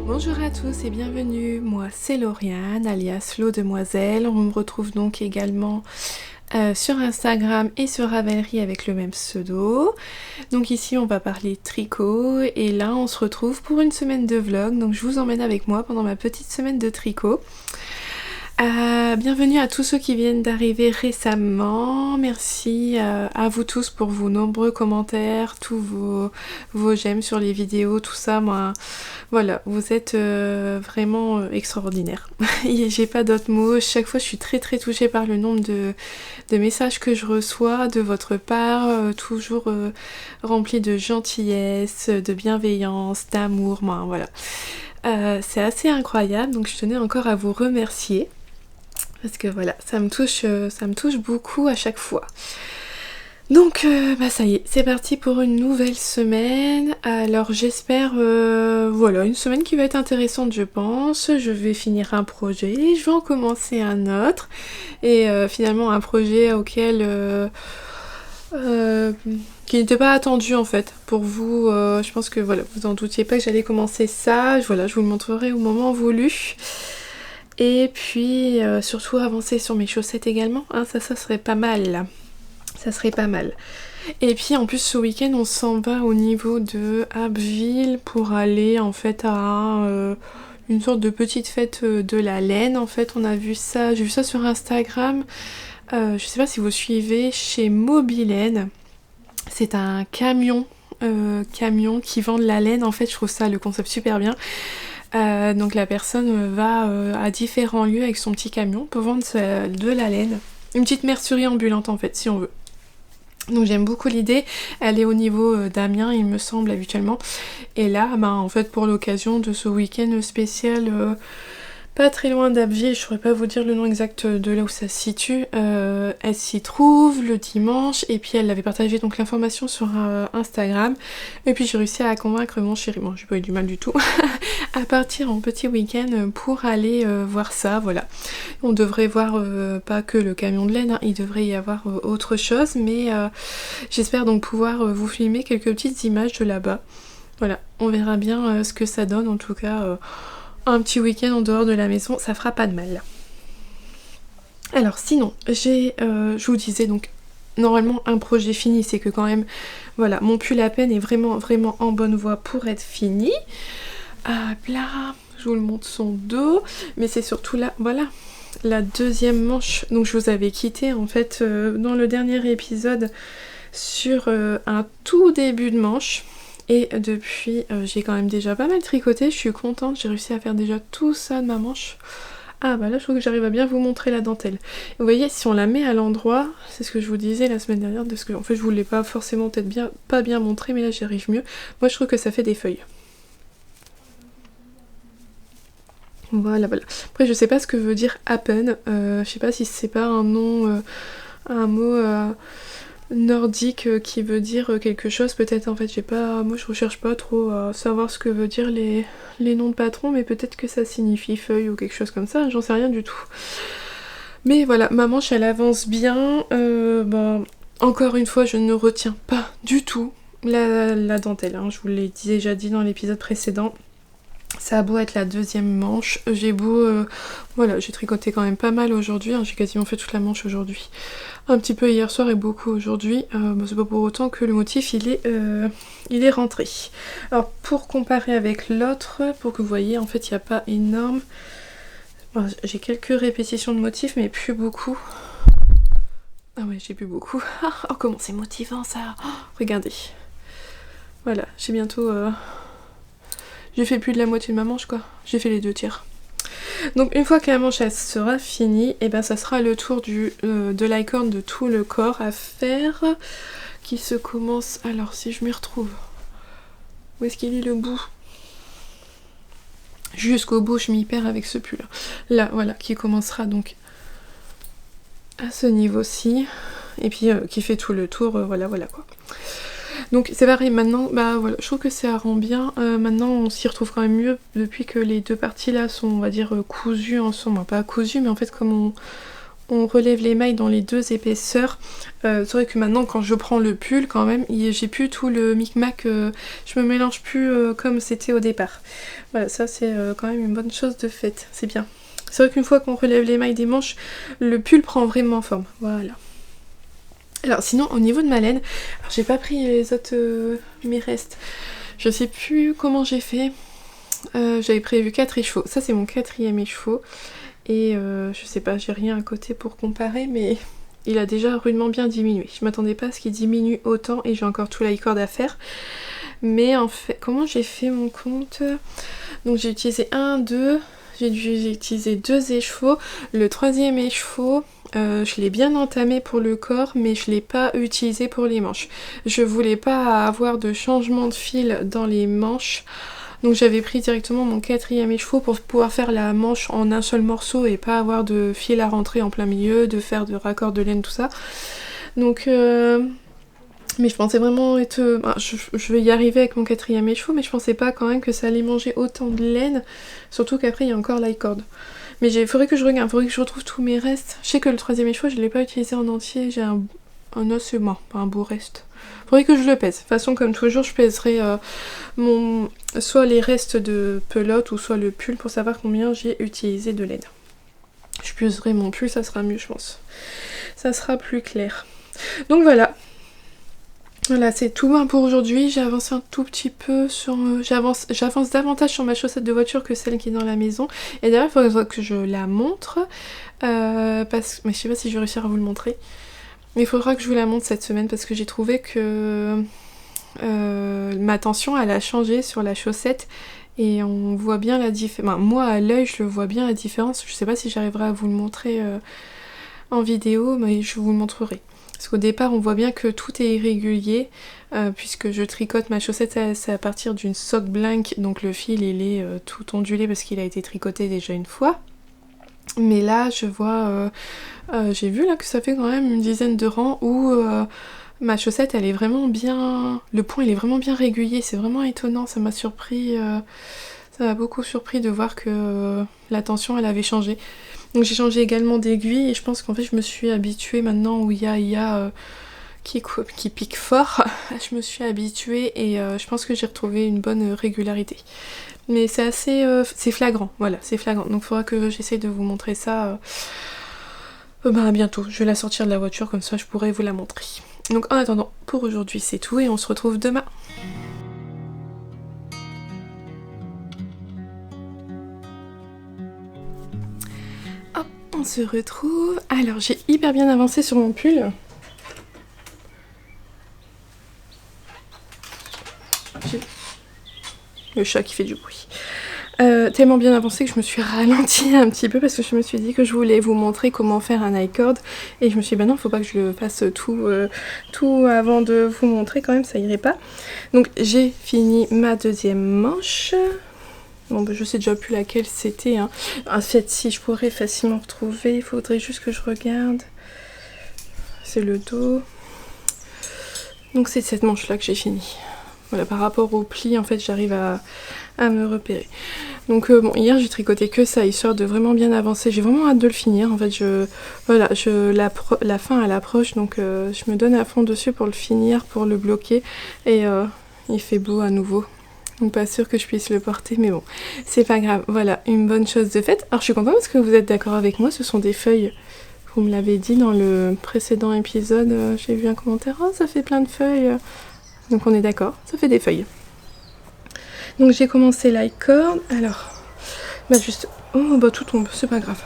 Bonjour à tous et bienvenue, moi c'est Lauriane alias Lo Demoiselle. On me retrouve donc également sur Instagram et sur Ravelry avec le même pseudo. Donc ici on va parler tricot et là on se retrouve pour une semaine de vlog. Donc je vous emmène avec moi pendant ma petite semaine de tricot. Bienvenue à tous ceux qui viennent d'arriver récemment, merci à vous tous pour vos nombreux commentaires, tous vos j'aime sur les vidéos, tout ça, moi, voilà, vous êtes vraiment extraordinaires. J'ai pas d'autres mots, chaque fois je suis très touchée par le nombre de messages que je reçois de votre part, toujours remplis de gentillesse, de bienveillance, d'amour, moi, voilà. C'est assez incroyable, donc je tenais encore à vous remercier. Parce que voilà, ça me touche beaucoup à chaque fois. Donc ça y est, c'est parti pour une nouvelle semaine. Alors j'espère, voilà, une semaine qui va être intéressante je pense. Je vais finir un projet, je vais en commencer un autre. Et finalement un projet auquel... qui n'était pas attendu en fait pour vous. Je pense que voilà, vous en doutiez pas que j'allais commencer ça. Voilà, je vous le montrerai au moment voulu. Et puis surtout avancer sur mes chaussettes également, hein, ça serait pas mal. Ça serait pas mal. Et puis en plus ce week-end on s'en va au niveau de Abbeville pour aller en fait à une sorte de petite fête de la laine. En fait on a vu ça, j'ai vu ça sur Instagram. Je sais pas si vous suivez chez Mobilaine. C'est un camion qui vend de la laine. En fait je trouve ça le concept super bien. Donc la personne va à différents lieux avec son petit camion pour vendre de la laine. Une petite mercerie ambulante en fait, si on veut. Donc j'aime beaucoup l'idée, elle est au niveau d'Amiens il me semble habituellement. Et là, en fait pour l'occasion de ce week-end spécial, pas très loin d'Abbeville, je saurais pas vous dire le nom exact de là où ça se situe, elle s'y trouve le dimanche et puis elle avait partagé donc l'information sur Instagram et puis j'ai réussi à convaincre mon chéri, bon j'ai pas eu du mal du tout, à partir en petit week-end pour aller voir ça, voilà. On devrait voir pas que le camion de laine, hein, il devrait y avoir autre chose, mais j'espère donc pouvoir vous filmer quelques petites images de là-bas. Voilà, on verra bien ce que ça donne, en tout cas un petit week-end en dehors de la maison, ça fera pas de mal. Alors sinon, je vous disais donc normalement un projet fini, c'est que quand même, voilà, mon pull à peine est vraiment en bonne voie pour être fini. Là, je vous le montre son dos, mais c'est surtout là, voilà, la deuxième manche. Donc je vous avais quitté en fait dans le dernier épisode sur un tout début de manche. Et depuis, j'ai quand même déjà pas mal tricoté, je suis contente, j'ai réussi à faire déjà tout ça de ma manche. Ah bah là je trouve que j'arrive à bien vous montrer la dentelle. Vous voyez, si on la met à l'endroit, c'est ce que je vous disais la semaine dernière, parce que en fait je vous l'ai pas forcément peut-être pas bien montré, mais là j'y arrive mieux. Moi je trouve que ça fait des feuilles. Voilà. Après je sais pas ce que veut dire à peine, je sais pas si c'est pas un nom, un mot... nordique qui veut dire quelque chose, peut-être en fait moi je recherche pas trop à savoir ce que veut dire les noms de patrons, mais peut-être que ça signifie feuille ou quelque chose comme ça, j'en sais rien du tout. Mais voilà, ma manche elle avance bien, encore une fois je ne retiens pas du tout la dentelle, hein. Je vous l'ai déjà dit dans l'épisode précédent. Ça a beau être la deuxième manche, j'ai tricoté quand même pas mal aujourd'hui, hein, j'ai quasiment fait toute la manche aujourd'hui. Un petit peu hier soir et beaucoup aujourd'hui, c'est pas pour autant que le motif il est rentré. Alors pour comparer avec l'autre, pour que vous voyez, en fait il n'y a pas énorme... Bon, j'ai quelques répétitions de motifs mais plus beaucoup. Ah ouais, j'ai plus beaucoup. Oh comment c'est motivant ça, oh, regardez. Voilà, j'ai bientôt... J'ai fait plus de la moitié de ma manche quoi, j'ai fait les 2 tiers. Donc une fois que la manche elle sera finie, et ben ça sera le tour de l'icorne de tout le corps à faire, qui se commence, alors si je m'y retrouve, où est-ce qu'il est le bout? Jusqu'au bout je m'y perds avec ce pull là, voilà, qui commencera donc à ce niveau-ci, et puis qui fait tout le tour, voilà quoi. Donc c'est pareil, maintenant, voilà, je trouve que ça rend bien. Maintenant on s'y retrouve quand même mieux depuis que les deux parties là sont, on va dire, cousues ensemble. Enfin, pas cousues, mais en fait comme on relève les mailles dans les deux épaisseurs. C'est vrai que maintenant quand je prends le pull quand même, j'ai plus tout le micmac, je me mélange plus comme c'était au départ. Voilà, ça c'est quand même une bonne chose de faite, c'est bien. C'est vrai qu'une fois qu'on relève les mailles des manches, le pull prend vraiment forme, voilà. Alors sinon au niveau de ma laine, j'ai pas pris les autres, mes restes. Je sais plus comment j'ai fait. J'avais prévu 4 écheveaux, ça c'est mon 4e écheveau. Et je sais pas, j'ai rien à côté pour comparer, mais il a déjà rudement bien diminué. Je m'attendais pas à ce qu'il diminue autant et j'ai encore tout l'high-cord à faire. Mais en fait, comment j'ai fait mon compte? Donc j'ai utilisé 1, 2, j'ai utilisé 2 écheveaux. Le 3e écheveau, je l'ai bien entamé pour le corps, mais je l'ai pas utilisé pour les manches. Je voulais pas avoir de changement de fil dans les manches. Donc j'avais pris directement mon 4e écheveau pour pouvoir faire la manche en un seul morceau et pas avoir de fil à rentrer en plein milieu, de faire de raccord de laine, tout ça. Donc mais je pensais vraiment être... je vais y arriver avec mon 4e écheveau, mais je pensais pas quand même que ça allait manger autant de laine, surtout qu'après il y a encore l'high-cord. Mais il faudrait que je regarde, faudrait que je retrouve tous mes restes. Je sais que le 3e écheveau je l'ai pas utilisé en entier, j'ai un os mort, pas un beau reste. Faudrait que je le pèse. De toute façon, comme toujours, je pèserai soit les restes de pelote ou soit le pull pour savoir combien j'ai utilisé de laine. Je pèserai mon pull, ça sera mieux, je pense. Ça sera plus clair. Donc voilà. Voilà, c'est tout bon pour aujourd'hui. J'ai avancé un tout petit peu sur... J'avance davantage sur ma chaussette de voiture que celle qui est dans la maison. Et d'ailleurs, il faudrait que je la montre. Mais je sais pas si je vais réussir à vous le montrer. Mais il faudra que je vous la montre cette semaine parce que j'ai trouvé que ma tension elle a changé sur la chaussette et on voit bien la différence. Enfin, moi à l'œil je le vois bien la différence. Je sais pas si j'arriverai à vous le montrer en vidéo, mais je vous le montrerai. Parce qu'au départ on voit bien que tout est irrégulier puisque je tricote ma chaussette, c'est à partir d'une sock blank, donc le fil il est tout ondulé parce qu'il a été tricoté déjà une fois. Mais là je vois, j'ai vu là que ça fait quand même une dizaine de rangs où ma chaussette elle est vraiment bien, le point il est vraiment bien régulier, c'est vraiment étonnant, ça m'a surpris, ça m'a beaucoup surpris de voir que la tension elle avait changé. Donc j'ai changé également d'aiguille et je pense qu'en fait je me suis habituée maintenant où il y a qui pique fort, je me suis habituée et je pense que j'ai retrouvé une bonne régularité. Mais c'est assez... c'est flagrant, voilà, c'est flagrant. Donc il faudra que j'essaye de vous montrer ça bientôt. Je vais la sortir de la voiture, comme ça je pourrai vous la montrer. Donc en attendant, pour aujourd'hui c'est tout et on se retrouve demain. Hop, on se retrouve. Alors j'ai hyper bien avancé sur mon pull. Le chat qui fait du bruit. Tellement bien avancé que je me suis ralentie un petit peu parce que je me suis dit que je voulais vous montrer comment faire un high-cord et je me suis dit bah non, faut pas que je le fasse tout avant de vous montrer, quand même ça irait pas. Donc j'ai fini ma 2e manche. Bon bah je sais déjà plus laquelle c'était hein. En fait si je pourrais facilement retrouver, il faudrait juste que je regarde. C'est le dos. Donc c'est cette manche là que j'ai fini. Voilà, par rapport au pli en fait j'arrive à me repérer. Donc bon, hier j'ai tricoté que ça histoire de vraiment bien avancer. J'ai vraiment hâte de le finir. En fait la fin elle approche donc je me donne à fond dessus pour le finir, pour le bloquer et il fait beau à nouveau. Donc pas sûr que je puisse le porter mais bon, c'est pas grave. Voilà, une bonne chose de faite. Alors je suis contente parce que vous êtes d'accord avec moi, ce sont des feuilles. Vous me l'avez dit dans le précédent épisode, j'ai vu un commentaire, oh ça fait plein de feuilles. Donc on est d'accord, ça fait des feuilles. Donc j'ai commencé l'high-cord, alors, oh bah tout tombe, c'est pas grave.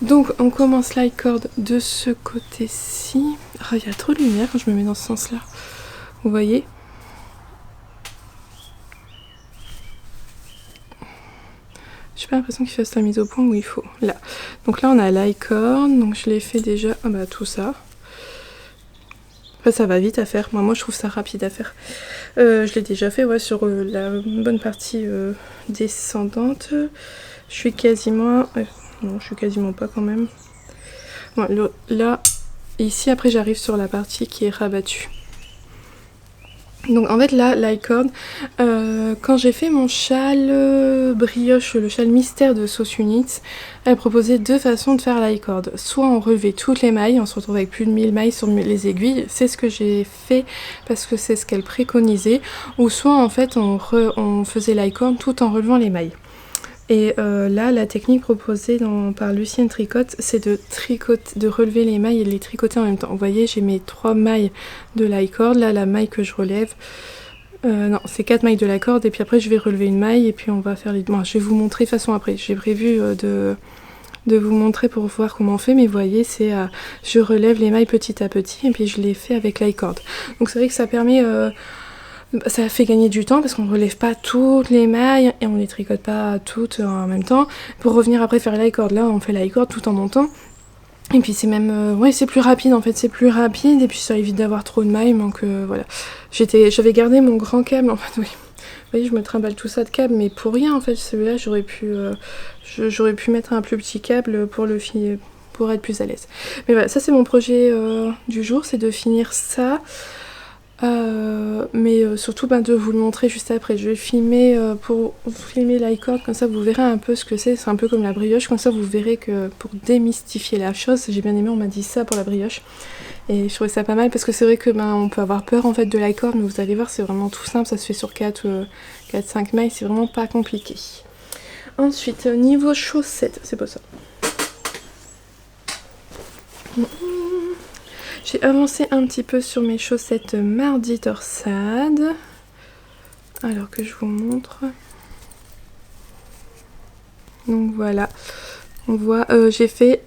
Donc on commence l'high-cord de ce côté-ci. Ah, il y a trop de lumière quand je me mets dans ce sens-là. Vous voyez ? J'ai pas l'impression qu'il fasse la mise au point où il faut. Là. Donc là on a l'high-cord, donc je l'ai fait déjà, ah bah tout ça. Enfin, ça va vite à faire, moi je trouve ça rapide à faire. Je l'ai déjà fait ouais, sur la bonne partie descendante. Je suis quasiment... non, je suis quasiment pas quand même. Bon, là, ici après j'arrive sur la partie qui est rabattue. Donc en fait là, l'iCord, quand j'ai fait mon châle brioche, le châle mystère de Sauce Units, elle proposait 2 façons de faire l'iCord. Soit on relevait toutes les mailles, on se retrouve avec plus de 1000 mailles sur les aiguilles, c'est ce que j'ai fait parce que c'est ce qu'elle préconisait, ou soit en fait on faisait l'iCord tout en relevant les mailles. Et là, la technique proposée par Lucienne Tricotte, c'est de relever les mailles et de les tricoter en même temps. Vous voyez, j'ai mes 3 mailles de l'iCord, là la maille que je relève, non, c'est 4 mailles de l'iCord, et puis après je vais relever une maille, et puis on va faire les... Bon, je vais vous montrer de toute façon après, j'ai prévu de vous montrer pour voir comment on fait, mais vous voyez, c'est je relève les mailles petit à petit, et puis je les fais avec l'iCord. Donc c'est vrai que ça permet... ça fait gagner du temps parce qu'on ne relève pas toutes les mailles et on ne les tricote pas toutes en même temps. Pour revenir après faire l'iCord, là on fait l'iCord tout en montant. Et puis c'est même, ouais, c'est plus rapide en fait, c'est plus rapide et puis ça évite d'avoir trop de mailles. Donc voilà, j'avais gardé mon grand câble en fait, oui. Vous voyez, je me trimballe tout ça de câble, mais pour rien en fait. Celui-là, j'aurais pu mettre un plus petit câble pour pour être plus à l'aise. Mais voilà, ça c'est mon projet du jour, c'est de finir ça. Mais surtout de vous le montrer juste après. Je vais filmer pour filmer l'iCord, comme ça vous verrez un peu ce que c'est un peu comme la brioche, comme ça vous verrez que pour démystifier la chose, j'ai bien aimé, on m'a dit ça pour la brioche et je trouvais ça pas mal parce que c'est vrai que on peut avoir peur en fait de l'iCord, mais vous allez voir c'est vraiment tout simple, ça se fait sur 4-5 mailles, c'est vraiment pas compliqué. Ensuite niveau chaussettes, c'est pas ça. J'ai avancé un petit peu sur mes chaussettes mardi torsade. Alors que je vous montre. Donc voilà. On voit, j'ai fait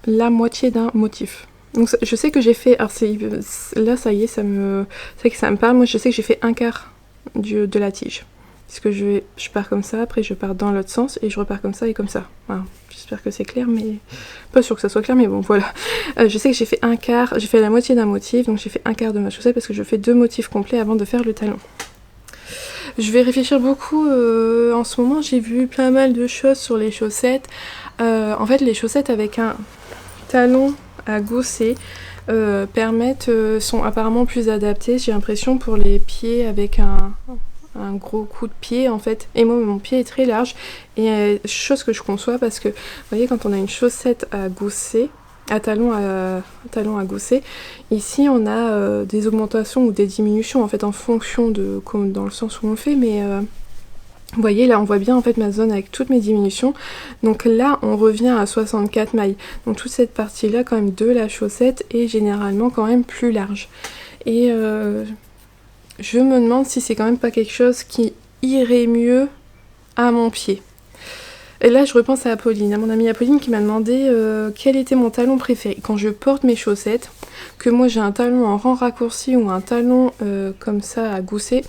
la moitié d'un motif. Donc je sais que j'ai fait... Alors là ça y est, c'est que ça me parle. Moi je sais que j'ai fait un quart de la tige. Parce que je pars comme ça, après je pars dans l'autre sens et je repars comme ça et comme ça. Voilà. J'espère que c'est clair, mais pas sûr que ça soit clair, mais bon voilà. Je sais que j'ai fait un quart, j'ai fait la moitié d'un motif, donc j'ai fait un quart de ma chaussette parce que je fais 2 motifs complets avant de faire le talon. Je vais réfléchir beaucoup en ce moment, j'ai vu pas mal de choses sur les chaussettes. En fait les chaussettes avec un talon à gousset sont apparemment plus adaptées, j'ai l'impression, pour les pieds avec un gros coup de pied en fait, et moi mon pied est très large et chose que je conçois parce que vous voyez quand on a une chaussette à gousset, à talon à gousset, ici on a des augmentations ou des diminutions en fait en fonction de dans le sens où on fait, mais vous voyez là on voit bien en fait ma zone avec toutes mes diminutions, donc là on revient à 64 mailles, donc toute cette partie là quand même de la chaussette est généralement quand même plus large, et je me demande si c'est quand même pas quelque chose qui irait mieux à mon pied. Et là je repense à Apolline, à mon amie Apolline qui m'a demandé quel était mon talon préféré. Quand je porte mes chaussettes, que moi j'ai un talon en rang raccourci ou un talon comme ça à gousset,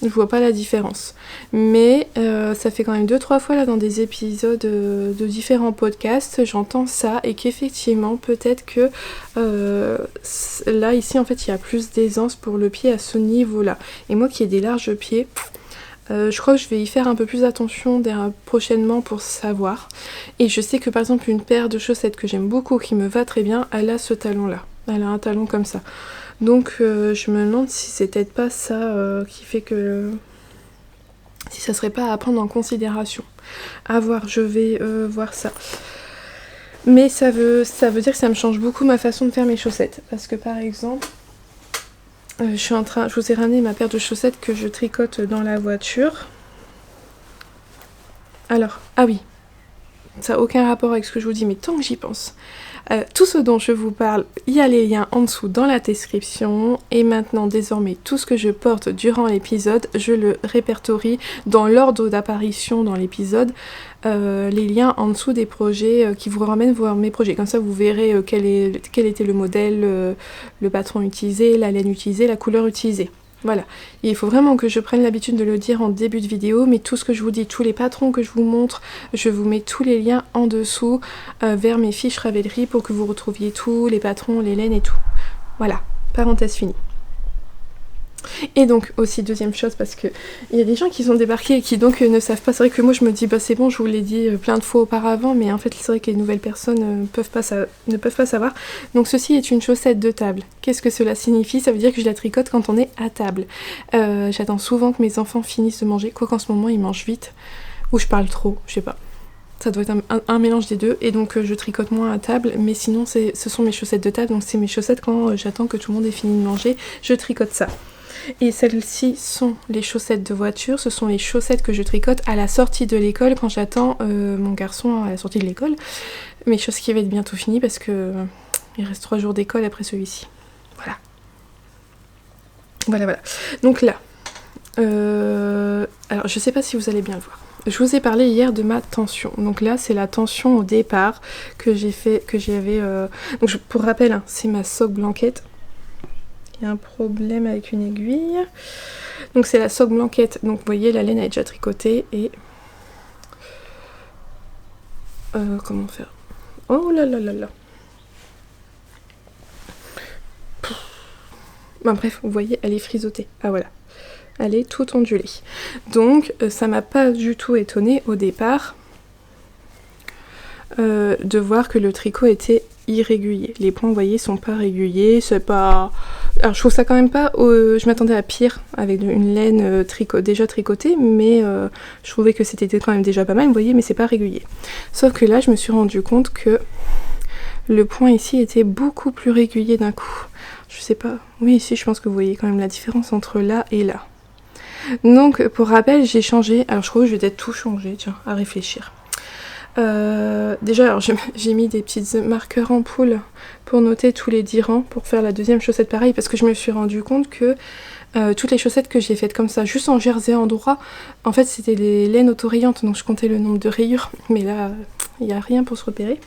je vois pas la différence. Mais ça fait quand même 2-3 fois là dans des épisodes de différents podcasts, j'entends ça et qu'effectivement peut-être que là ici en fait il y a plus d'aisance pour le pied à ce niveau-là. Et moi qui ai des larges pieds, je crois que je vais y faire un peu plus attention prochainement pour savoir. Et je sais que par exemple une paire de chaussettes que j'aime beaucoup, qui me va très bien, elle a ce talon-là. Elle a un talon comme ça. Donc je me demande si c'est peut-être pas ça qui fait que... si ça serait pas à prendre en considération. À voir, je vais voir ça. Mais ça veut dire que ça me change beaucoup ma façon de faire mes chaussettes. Parce que par exemple... je vous ai ramené ma paire de chaussettes que je tricote dans la voiture. Alors, ah oui, ça n'a aucun rapport avec ce que je vous dis, mais tant que j'y pense. Tout ce dont je vous parle, il y a les liens en dessous dans la description. Et maintenant, désormais, tout ce que je porte durant l'épisode, je le répertorie dans l'ordre d'apparition dans l'épisode. Les liens en dessous des projets qui vous ramènent voir mes projets. Comme ça, vous verrez quel était le modèle, le patron utilisé, la laine utilisée, la couleur utilisée. Voilà, et il faut vraiment que je prenne l'habitude de le dire en début de vidéo, mais tout ce que je vous dis, tous les patrons que je vous montre, je vous mets tous les liens en dessous vers mes fiches Ravelry pour que vous retrouviez tous les patrons, les laines et tout. Voilà, parenthèse finie. Et donc aussi deuxième chose, parce que il y a des gens qui sont débarqués et qui donc ne savent pas. C'est vrai que moi je me dis bah c'est bon, je vous l'ai dit plein de fois auparavant, mais en fait c'est vrai que les nouvelles personnes ne peuvent pas savoir. Donc ceci est une chaussette de table. Qu'est-ce que cela signifie? Ça veut dire que je la tricote quand on est à table. J'attends souvent que mes enfants finissent de manger, quoi qu'en ce moment ils mangent vite, ou je parle trop, je sais pas. Ça doit être un mélange des deux, et donc je tricote moins à table, mais sinon ce sont mes chaussettes de table, donc c'est mes chaussettes quand j'attends que tout le monde ait fini de manger, je tricote ça. Et celles-ci sont les chaussettes de voiture, ce sont les chaussettes que je tricote à la sortie de l'école quand j'attends mon garçon à la sortie de l'école. Mais chose qui va être bientôt finie parce que il reste 3 jours d'école après celui-ci. Voilà. Voilà. Donc là, alors je sais pas si vous allez bien le voir. Je vous ai parlé hier de ma tension. Donc là, c'est la tension au départ que j'avais. Donc pour rappel, hein, c'est ma sock blanquette. Il y a un problème avec une aiguille. Donc c'est la sock blanquette. Donc vous voyez, la laine est déjà tricotée et comment faire? Oh là là là là. Ben, bref, vous voyez, elle est frisottée. Ah voilà. Elle est toute ondulée. Donc ça m'a pas du tout étonnée au départ de voir que le tricot était irrégulier. Les points, vous voyez, sont pas réguliers. C'est pas... Alors je trouve ça quand même pas... Je m'attendais à pire avec une laine déjà tricotée, mais je trouvais que c'était quand même déjà pas mal, vous voyez, mais c'est pas régulier. Sauf que là, je me suis rendu compte que le point ici était beaucoup plus régulier d'un coup. Je sais pas... Oui, ici, je pense que vous voyez quand même la différence entre là et là. Donc, pour rappel, j'ai changé... Alors, je crois que je vais peut-être tout changer, tiens, à réfléchir. Déjà, alors j'ai mis des petites marqueurs en poule pour noter tous les 10 rangs, pour faire la deuxième chaussette pareil, parce que je me suis rendu compte que toutes les chaussettes que j'ai faites comme ça, juste en jersey endroit, en fait, c'était les laines autorayantes, donc je comptais le nombre de rayures, mais là, il n'y a rien pour se repérer.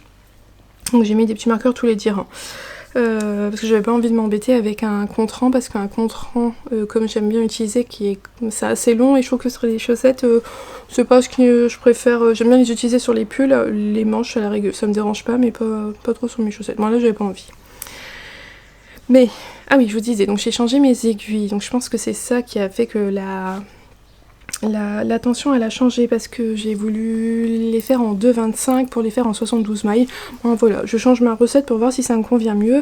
Donc j'ai mis des petits marqueurs tous les 10 rangs. Parce que j'avais pas envie de m'embêter avec un contre-rang, parce qu'un contre-rang, comme j'aime bien utiliser, c'est assez long, et je trouve que sur les chaussettes, c'est pas ce que je préfère. J'aime bien les utiliser sur les pulls, les manches à la règle, ça me dérange pas, mais pas trop sur mes chaussettes. Bon là j'avais pas envie. Mais, ah oui, je vous disais, donc j'ai changé mes aiguilles, donc je pense que c'est ça qui a fait que la tension elle a changé, parce que j'ai voulu les faire en 2,25 pour les faire en 72 mailles. Bon, voilà, je change ma recette pour voir si ça me convient mieux.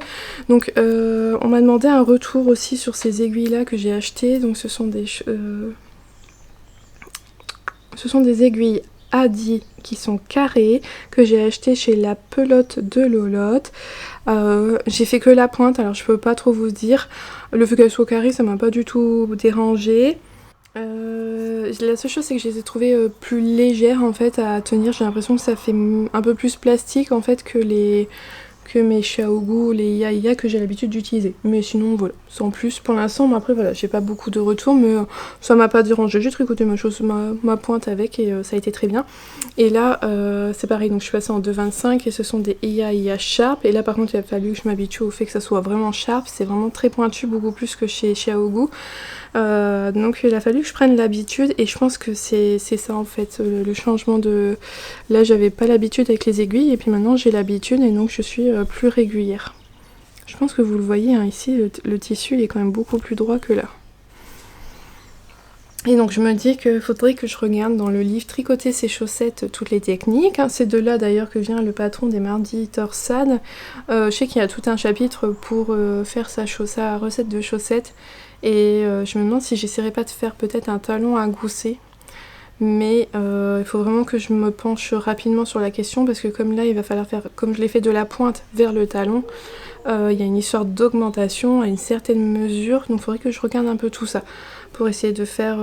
Donc on m'a demandé un retour aussi sur ces aiguilles là que j'ai achetées. Donc ce sont des aiguilles Adi qui sont carrées, que j'ai achetées chez La Pelote de Lolotte. J'ai fait que la pointe, alors je peux pas trop vous dire. Le fait qu'elles soient carrées, ça m'a pas du tout dérangé. La seule chose c'est que je les ai trouvées plus légères en fait à tenir. J'ai l'impression que ça fait un peu plus plastique en fait que mes Xiaogu, les Iya que j'ai l'habitude d'utiliser. Mais sinon voilà, sans plus pour l'instant. Mais après voilà, j'ai pas beaucoup de retours, mais ça m'a pas dérangé. J'ai tricoté ma pointe avec et ça a été très bien. Et là c'est pareil, donc je suis passée en 2,25 et ce sont des Iya Sharp. Et là par contre il a fallu que je m'habitue au fait que ça soit vraiment sharp. C'est vraiment très pointu, beaucoup plus que chez Xiaogu. Donc il a fallu que je prenne l'habitude, et je pense que c'est ça en fait, le changement de... Là j'avais pas l'habitude avec les aiguilles et puis maintenant j'ai l'habitude, et donc je suis plus régulière. Je pense que vous le voyez hein, ici, le tissu il est quand même beaucoup plus droit que là. Et donc je me dis qu'il faudrait que je regarde dans le livre Tricoter ses chaussettes, toutes les techniques. C'est de là d'ailleurs que vient le patron des mardis torsades. Je sais qu'il y a tout un chapitre pour faire sa recette de chaussettes. Et je me demande si j'essaierai pas de faire peut-être un talon à gousset. Mais il faut vraiment que je me penche rapidement sur la question, parce que comme là il va falloir faire, comme je l'ai fait de la pointe vers le talon, il y a une histoire d'augmentation à une certaine mesure. Donc il faudrait que je regarde un peu tout ça pour essayer de faire,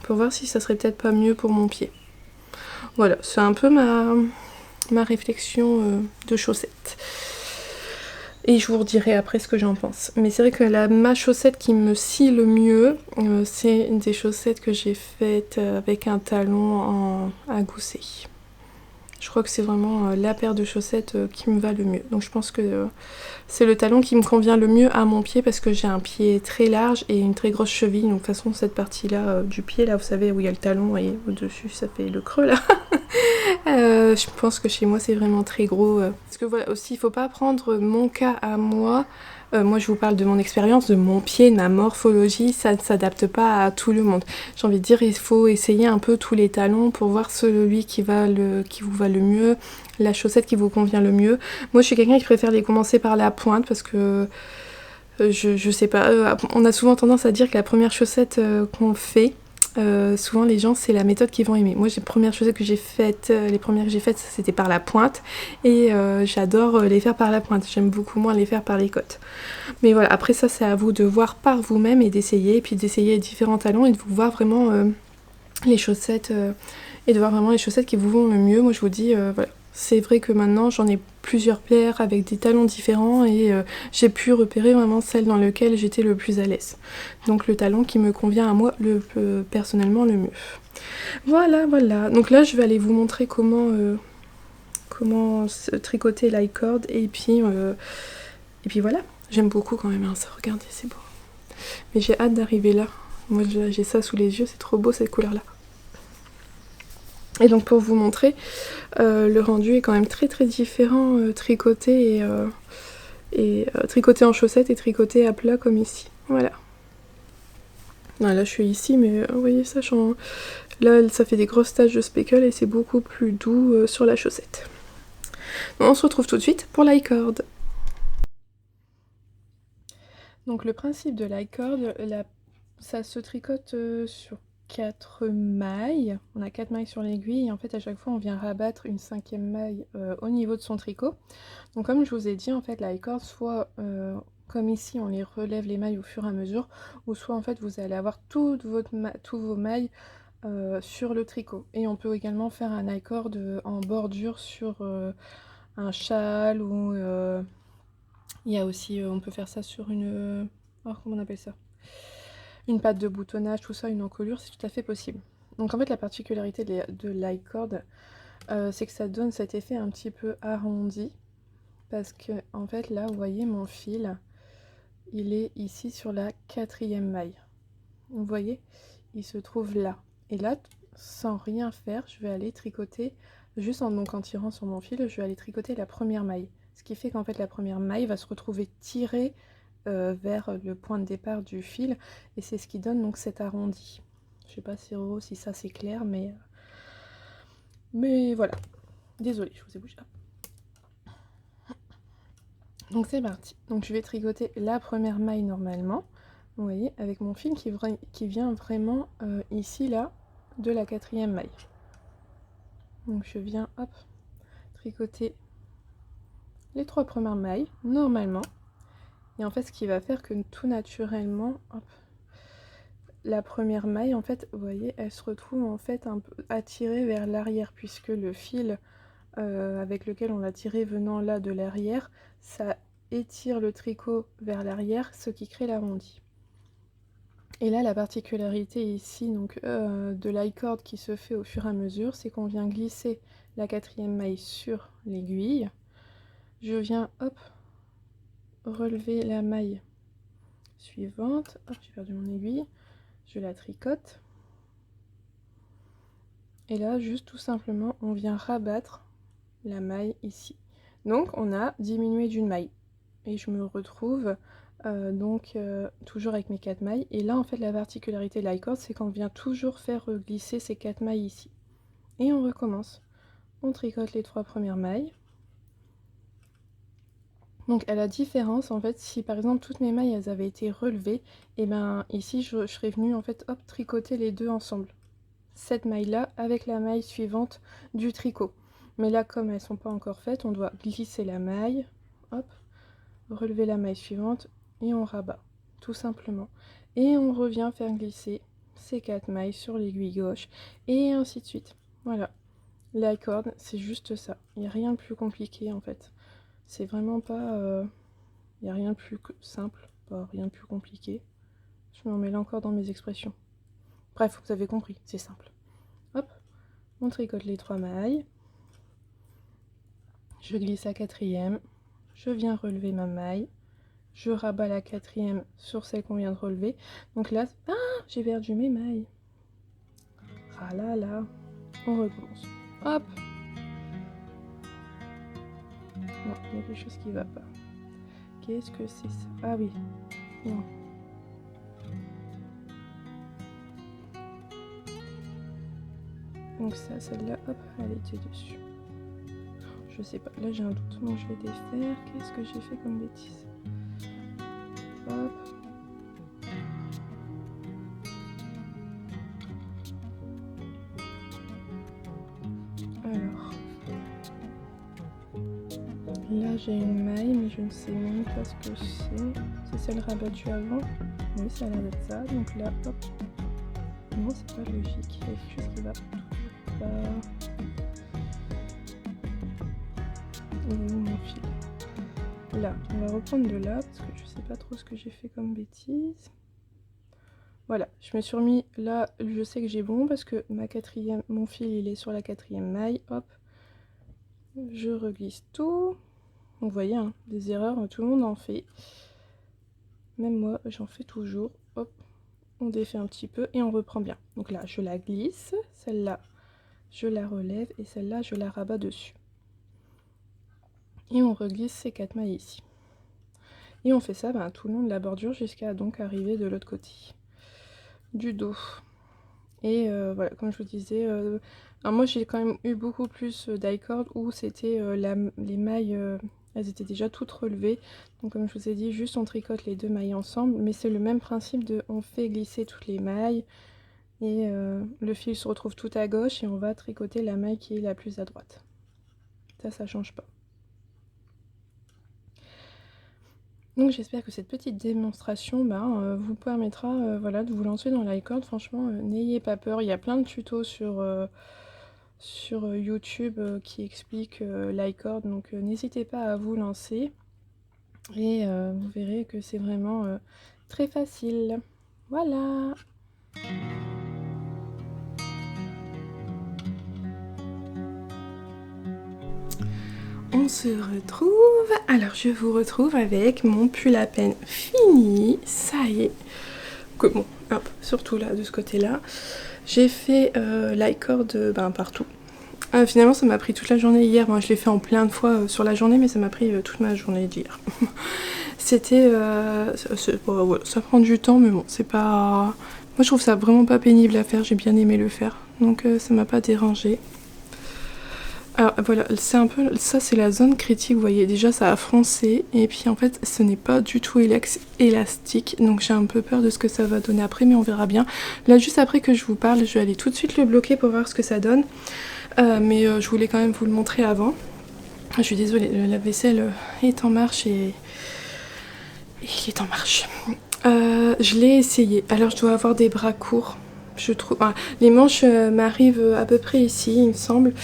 pour voir si ça serait peut-être pas mieux pour mon pied. Voilà, c'est un peu ma réflexion de chaussettes. Et je vous redirai après ce que j'en pense. Mais c'est vrai que ma chaussette qui me scie le mieux, c'est une des chaussettes que j'ai faites avec un talon à gousset. Je crois que c'est vraiment la paire de chaussettes qui me va le mieux. Donc je pense que c'est le talon qui me convient le mieux à mon pied, parce que j'ai un pied très large et une très grosse cheville. Donc de toute façon cette partie-là du pied, là vous savez où il y a le talon et au-dessus ça fait le creux là. Je pense que chez moi c'est vraiment très gros. Parce que voilà, aussi il faut pas prendre mon cas à moi. Moi je vous parle de mon expérience, de mon pied, de ma morphologie, ça ne s'adapte pas à tout le monde. J'ai envie de dire, il faut essayer un peu tous les talons pour voir celui qui vous va le mieux, la chaussette qui vous convient le mieux. Moi je suis quelqu'un qui préfère les commencer par la pointe parce que je sais pas, on a souvent tendance à dire que la première chaussette qu'on fait, souvent les gens c'est la méthode qu'ils vont aimer. Moi les premières chaussettes que j'ai faites, c'était par la pointe et j'adore les faire par la pointe. J'aime beaucoup moins les faire par les côtes. Mais voilà, après ça c'est à vous de voir par vous-même et d'essayer, et puis d'essayer différents talons et de vous voir vraiment les chaussettes et de voir vraiment les chaussettes qui vous vont le mieux. Moi je vous dis voilà. C'est vrai que maintenant j'en ai plusieurs paires avec des talons différents et j'ai pu repérer vraiment celle dans laquelle j'étais le plus à l'aise. Donc le talon qui me convient à moi personnellement le mieux. Voilà, voilà. Donc là je vais aller vous montrer comment tricoter l'i-cord et puis voilà. J'aime beaucoup quand même hein, ça, regardez c'est beau. Mais j'ai hâte d'arriver là. Moi j'ai ça sous les yeux, c'est trop beau cette couleur là. Et donc pour vous montrer, le rendu est quand même très très différent, tricoté tricoté en chaussettes et tricoté à plat comme ici. Voilà. Là je suis ici mais vous voyez ça change. Là ça fait des grosses taches de speckle et c'est beaucoup plus doux sur la chaussette. Donc, on se retrouve tout de suite pour l'i-cord. Donc le principe de l'i-cord, ça se tricote sur 4 mailles. On a 4 mailles sur l'aiguille et en fait à chaque fois on vient rabattre une 5e maille au niveau de son tricot. Donc comme je vous ai dit en fait l'i-cord soit comme ici on les relève les mailles au fur et à mesure ou soit en fait vous allez avoir toutes vos mailles sur le tricot. Et on peut également faire un i-cord en bordure sur un châle ou il y a aussi on peut faire ça sur une comment on appelle ça, une patte de boutonnage, tout ça, une encolure, c'est tout à fait possible. Donc en fait la particularité de l'i-cord c'est que ça donne cet effet un petit peu arrondi parce que en fait là vous voyez mon fil il est ici sur la 4e maille, vous voyez il se trouve là et là sans rien faire je vais aller tricoter juste en tirant sur mon fil, je vais aller tricoter la première maille, ce qui fait qu'en fait la première maille va se retrouver tirée vers le point de départ du fil et c'est ce qui donne donc cet arrondi. Je sais pas si ça c'est clair mais voilà, désolée je vous ai bougé. Donc c'est parti, donc je vais tricoter la première maille normalement, vous voyez, avec mon fil qui vient vraiment ici là de la 4e maille. Donc je viens hop tricoter les 3 premières mailles normalement et en fait ce qui va faire que tout naturellement hop, la première maille en fait vous voyez elle se retrouve en fait un peu attirée vers l'arrière puisque le fil avec lequel on l'a tiré venant là de l'arrière ça étire le tricot vers l'arrière, ce qui crée l'arrondi. Et là la particularité ici donc de l'i-cord qui se fait au fur et à mesure, c'est qu'on vient glisser la 4e maille sur l'aiguille, je viens hop relever la maille suivante, hop j'ai perdu mon aiguille, je la tricote et là juste tout simplement on vient rabattre la maille ici. Donc on a diminué d'une maille et je me retrouve toujours avec mes 4 mailles et là en fait la particularité de l'i-cord c'est qu'on vient toujours faire glisser ces 4 mailles ici et on recommence, on tricote les 3 premières mailles. Donc à la différence en fait si par exemple toutes mes mailles elles avaient été relevées et ben ici je serais venue en fait hop tricoter les deux ensemble, cette maille là avec la maille suivante du tricot, mais là comme elles sont pas encore faites on doit glisser la maille, hop relever la maille suivante et on rabat tout simplement et on revient faire glisser ces 4 mailles sur l'aiguille gauche et ainsi de suite. Voilà, l'i-cord c'est juste ça, il n'y a rien de plus compliqué en fait, c'est vraiment pas il n'y a rien de plus simple, pas rien de plus compliqué. Je me remets là encore dans mes expressions, bref vous avez compris, c'est simple. Hop, on tricote les 3 mailles, je glisse la 4e, je viens relever ma maille, je rabats la 4e sur celle qu'on vient de relever. Donc là, j'ai perdu mes mailles. Ah là là, on recommence. Hop. Non, il y a quelque chose qui va pas. Qu'est-ce que c'est ça? Ah oui, non. Donc ça, celle-là, hop, elle était dessus. Je sais pas, là j'ai un doute, donc je vais défaire. Qu'est-ce que j'ai fait comme bêtise? Hop. Alors. Là j'ai une maille, mais je ne sais même pas ce que c'est. C'est celle rabattue avant? Oui, ça a l'air d'être ça. Donc là, hop. Non, c'est pas logique. Il y a quelque chose qui va toujours pas. Il est où mon fil? Là, on va reprendre de là, parce que je sais pas trop ce que j'ai fait comme bêtise. Voilà, je me suis remis là, je sais que j'ai bon, parce que mon fil il est sur la 4e maille. Hop. Je reglisse tout. Vous voyez, hein, des erreurs, tout le monde en fait. Même moi, j'en fais toujours. Hop, on défait un petit peu et on reprend bien. Donc là, je la glisse. Celle-là, je la relève. Et celle-là, je la rabats dessus. Et on reglisse ces 4 mailles ici. Et on fait ça tout le long de la bordure jusqu'à donc arriver de l'autre côté du dos. Et voilà, comme je vous disais, alors moi j'ai quand même eu beaucoup plus d'i-cord où c'était les mailles, elles étaient déjà toutes relevées. Donc comme je vous ai dit, juste on tricote les 2 mailles ensemble, mais c'est le même principe de on fait glisser toutes les mailles et le fil se retrouve tout à gauche et on va tricoter la maille qui est la plus à droite. Ça change pas. Donc j'espère que cette petite démonstration vous permettra voilà, de vous lancer dans l'i-cord. Franchement, n'ayez pas peur, il y a plein de tutos sur YouTube qui expliquent l'i-cord, donc n'hésitez pas à vous lancer et vous verrez que c'est vraiment très facile. Voilà! On se retrouve, alors je vous retrouve avec mon pull à peine fini, ça y est, que bon, hop, surtout là, de ce côté-là, j'ai fait l'i-cord partout. Finalement ça m'a pris toute la journée hier, moi je l'ai fait en plein de fois sur la journée, mais ça m'a pris toute ma journée d'hier. C'était, voilà, ça prend du temps, mais bon, c'est pas, moi je trouve ça vraiment pas pénible à faire, j'ai bien aimé le faire, donc ça m'a pas dérangé. Alors voilà, c'est un peu, ça c'est la zone critique, vous voyez, déjà ça a froncé, et puis en fait ce n'est pas du tout élastique, donc j'ai un peu peur de ce que ça va donner après, mais on verra bien. Là juste après que je vous parle, je vais aller tout de suite le bloquer pour voir ce que ça donne, mais je voulais quand même vous le montrer avant. Je suis désolée, le lave-vaisselle est en marche et il est en marche. Je l'ai essayé, alors je dois avoir des bras courts, je trouve, les manches m'arrivent à peu près ici il me semble.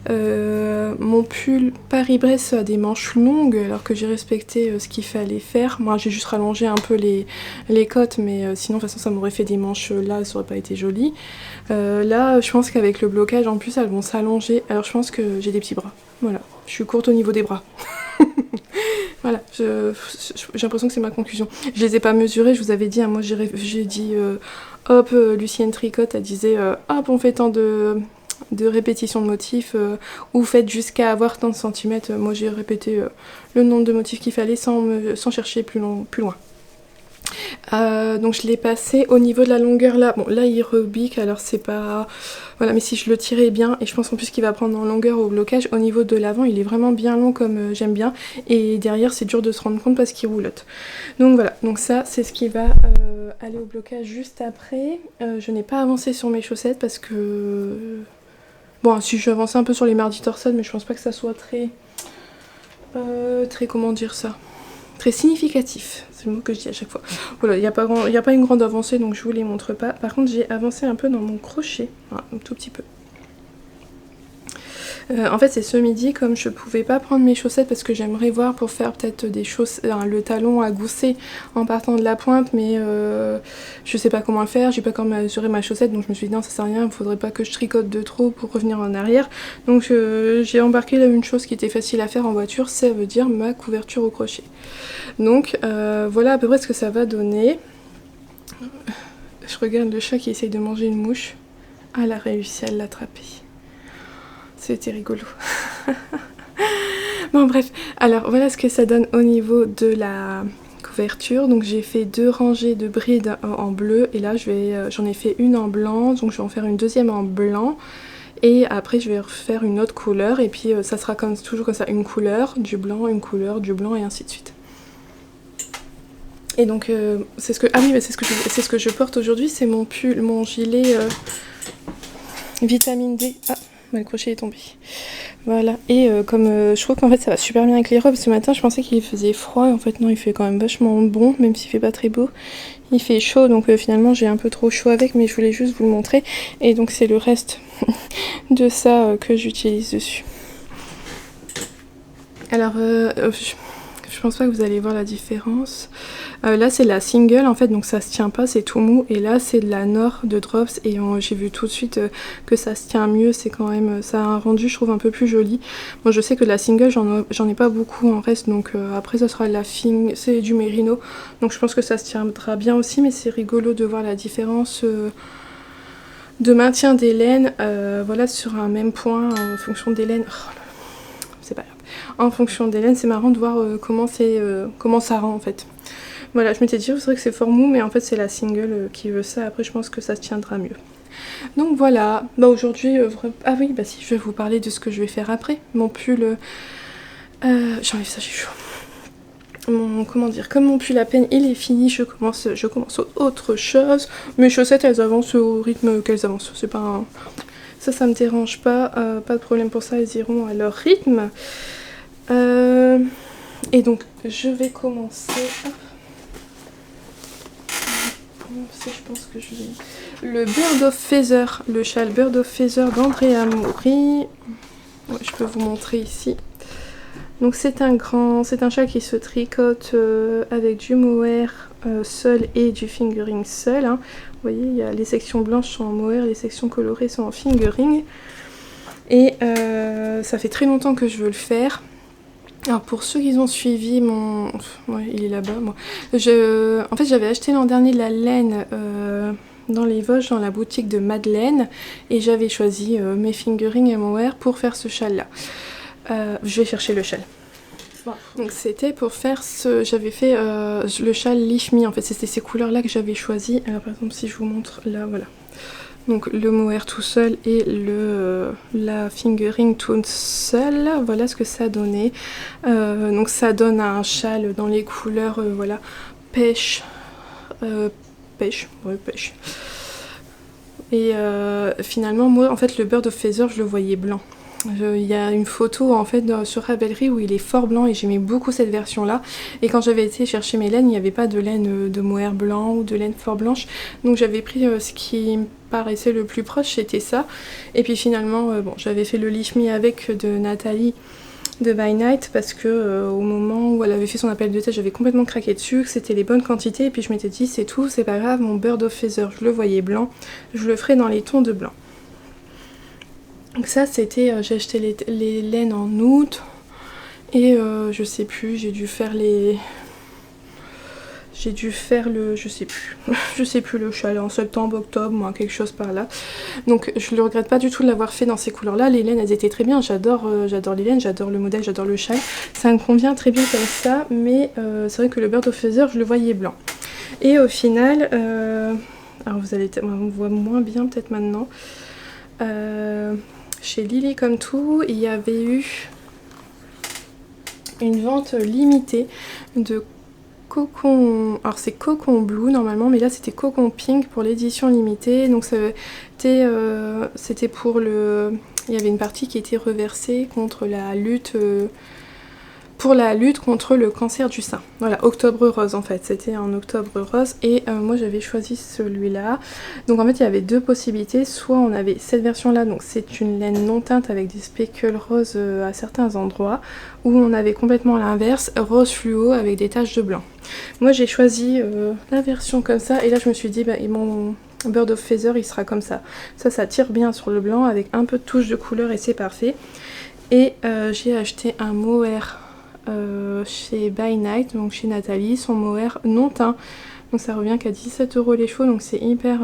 Mon pull Paris-Brest a des manches longues alors que j'ai respecté ce qu'il fallait faire. Moi j'ai juste rallongé un peu les côtes, mais sinon de toute façon ça m'aurait fait des manches là, ça aurait pas été joli. Là je pense qu'avec le blocage en plus elles vont s'allonger, alors je pense que j'ai des petits bras. Voilà, je suis courte au niveau des bras. Voilà, j'ai l'impression que c'est ma conclusion. Je les ai pas mesurés, je vous avais dit, hein, moi j'ai dit hop, Lucienne tricote, elle disait hop on fait tant de répétitions de motifs ou faites jusqu'à avoir tant de centimètres. Moi j'ai répété le nombre de motifs qu'il fallait sans chercher plus loin. Donc je l'ai passé au niveau de la longueur là. Bon là il rebique, alors c'est pas... Voilà, mais si je le tirais bien, et je pense en plus qu'il va prendre en longueur au blocage, au niveau de l'avant il est vraiment bien long comme j'aime bien. Et derrière c'est dur de se rendre compte parce qu'il roulotte. Donc voilà, donc ça c'est ce qui va aller au blocage juste après. Je n'ai pas avancé sur mes chaussettes parce que... Bon, si je vais avancer un peu sur les mardis torsades, mais je pense pas que ça soit très... comment dire ça, très significatif, c'est le mot que je dis à chaque fois. Voilà, il n'y a pas une grande avancée, donc je vous les montre pas. Par contre, j'ai avancé un peu dans mon crochet, voilà, un tout petit peu. En fait c'est ce midi, comme je pouvais pas prendre mes chaussettes parce que j'aimerais voir pour faire peut-être des le talon à gousset en partant de la pointe, mais je sais pas comment le faire, j'ai pas encore mesuré ma chaussette, donc je me suis dit non ça sert à rien, il faudrait pas que je tricote de trop pour revenir en arrière. Donc j'ai embarqué là une chose qui était facile à faire en voiture, ça veut dire ma couverture au crochet. Donc voilà à peu près ce que ça va donner. Je regarde le chat qui essaye de manger une mouche. Ah, elle a réussi à l'attraper. C'était rigolo. Bon bref, alors voilà ce que ça donne au niveau de la couverture. Donc j'ai fait 2 rangées de brides en bleu et là j'en ai fait une en blanc, donc je vais en faire une deuxième en blanc. Et après je vais refaire une autre couleur et puis ça sera toujours comme ça, une couleur, du blanc, une couleur, du blanc et ainsi de suite. Et donc c'est ce que c'est ce que je porte aujourd'hui, c'est mon pull, mon gilet vitamine D. Ah, le crochet est tombé. Voilà, et comme je trouve qu'en fait ça va super bien avec les robes, ce matin je pensais qu'il faisait froid, en fait non, il fait quand même vachement bon, même s'il fait pas très beau. Il fait chaud, donc finalement j'ai un peu trop chaud avec, mais je voulais juste vous le montrer. Et donc c'est le reste de ça que j'utilise dessus. Alors je pense pas que vous allez voir la différence. Là c'est la single en fait, donc ça se tient pas, c'est tout mou. Et là c'est de la Nord de Drops et j'ai vu tout de suite que ça se tient mieux. C'est quand même, ça a un rendu je trouve un peu plus joli. Moi je sais que de la single j'en ai pas beaucoup en reste, donc après ça sera de la c'est du mérino. Donc je pense que ça se tiendra bien aussi, mais c'est rigolo de voir la différence de maintien des laines, voilà, sur un même point en fonction des laines. Oh, c'est pas grave. En fonction des laines, c'est marrant de voir comment ça rend en fait. Voilà, je m'étais dit, c'est vrai que c'est fort mou, mais en fait c'est la single qui veut ça. Après je pense que ça se tiendra mieux. Donc voilà, bah aujourd'hui, ah oui, bah si, je vais vous parler de ce que je vais faire après. Mon pull, j'enlève ça, j'ai chaud. Comment dire, comme mon pull à peine il est fini, je commence autre chose. Mes chaussettes elles avancent au rythme qu'elles avancent, c'est pas un... ça me dérange pas, pas de problème pour ça, elles iront à leur rythme. Et donc je vais commencer. Je pense que je vais... Le Bird of Feather, le châle Bird of Feather d'Andrea Mori. Ouais, je peux vous montrer ici. Donc c'est un châle qui se tricote avec du mohair seul et du fingering seul. Hein. Vous voyez, il y a les sections blanches sont en mohair, les sections colorées sont en fingering. Et ça fait très longtemps que je veux le faire. Alors pour ceux qui ont suivi mon... Ouais, il est là-bas, moi. En fait, j'avais acheté l'an dernier de la laine dans les Vosges, dans la boutique de Madeleine. Et j'avais choisi mes fingering et mon mohair pour faire ce châle-là. Je vais chercher le châle. Bon. Donc c'était pour faire j'avais fait le châle Leaf Me, en fait. C'était ces couleurs-là que j'avais choisi. Alors par exemple, si je vous montre, là, voilà. Donc le mohair tout seul et la fingering tout seul, voilà ce que ça donnait. Donc ça donne un châle dans les couleurs, voilà, pêche, pêche. Et finalement moi en fait le Bird of Feather je le voyais blanc. Il y a une photo en fait sur Ravelry où il est fort blanc et j'aimais beaucoup cette version là. Et quand j'avais été chercher mes laines, il n'y avait pas de laine de mohair blanc ou de laine fort blanche. Donc j'avais pris ce qui me paraissait le plus proche, c'était ça. Et puis finalement, bon, j'avais fait le Leaf Me avec de Nathalie de By Night parce que au moment où elle avait fait son appel de tête, j'avais complètement craqué dessus, que c'était les bonnes quantités. Et puis je m'étais dit, c'est tout, c'est pas grave, mon Bird of Feather, je le voyais blanc, je le ferai dans les tons de blanc. Donc ça c'était, j'ai acheté les laines en août et je sais plus, j'ai dû faire le, je sais plus le châle en septembre, octobre, moi quelque chose par là. Donc je le regrette pas du tout de l'avoir fait dans ces couleurs là, les laines elles étaient très bien, j'adore les laines, j'adore le modèle, j'adore le châle, ça me convient très bien comme ça, mais c'est vrai que le Bird of Feather je le voyais blanc. Et au final, alors on voit moins bien peut-être maintenant, chez Lily Comme Tout, il y avait eu une vente limitée de Cocon... Alors c'est Cocon Blue normalement, mais là c'était Cocon Pink pour l'édition limitée. Donc c'était pour le... Il y avait une partie qui était reversée contre la lutte... pour la lutte contre le cancer du sein. Voilà, Octobre Rose en fait, c'était en Octobre Rose et moi j'avais choisi celui-là. Donc en fait il y avait deux possibilités, soit on avait cette version-là, donc c'est une laine non teinte avec des speckles roses à certains endroits, ou on avait complètement l'inverse, rose fluo avec des taches de blanc. Moi j'ai choisi la version comme ça et là je me suis dit, bah, mon Bird of Feather il sera comme ça. Ça tire bien sur le blanc avec un peu de touche de couleur et c'est parfait. Et j'ai acheté un mohair chez By Night, donc chez Nathalie, son mohair non teint, donc ça revient qu'à 17 € les chevaux, donc c'est hyper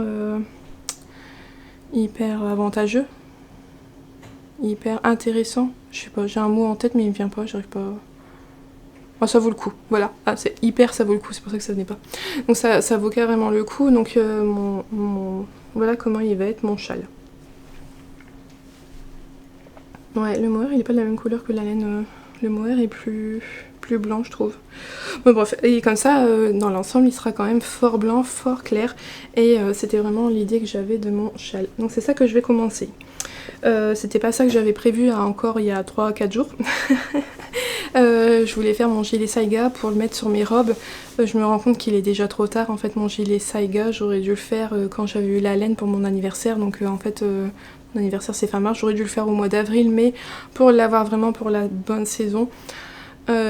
avantageux, hyper intéressant Je sais pas, j'ai un mot en tête mais il me vient pas, j'arrive pas... Oh, ça vaut le coup, voilà. Ah, c'est hyper, ça vaut le coup, c'est pour ça que ça venait pas. Donc ça vaut carrément le coup, donc voilà comment il va être mon châle. Ouais, le mohair il est pas de la même couleur que la laine, le mohair est plus blanc je trouve. Bon bref, et comme ça, dans l'ensemble il sera quand même fort blanc, fort clair, et c'était vraiment l'idée que j'avais de mon châle. Donc c'est ça que je vais commencer. C'était pas ça que j'avais prévu encore il y a 3-4 jours. Je voulais faire mon gilet Saiga pour le mettre sur mes robes. Je me rends compte qu'il est déjà trop tard. En fait, mon gilet Saiga, j'aurais dû le faire quand j'avais eu la laine pour mon anniversaire. Donc en fait, mon anniversaire c'est fin mars. J'aurais dû le faire au mois d'avril, mais pour l'avoir vraiment pour la bonne saison.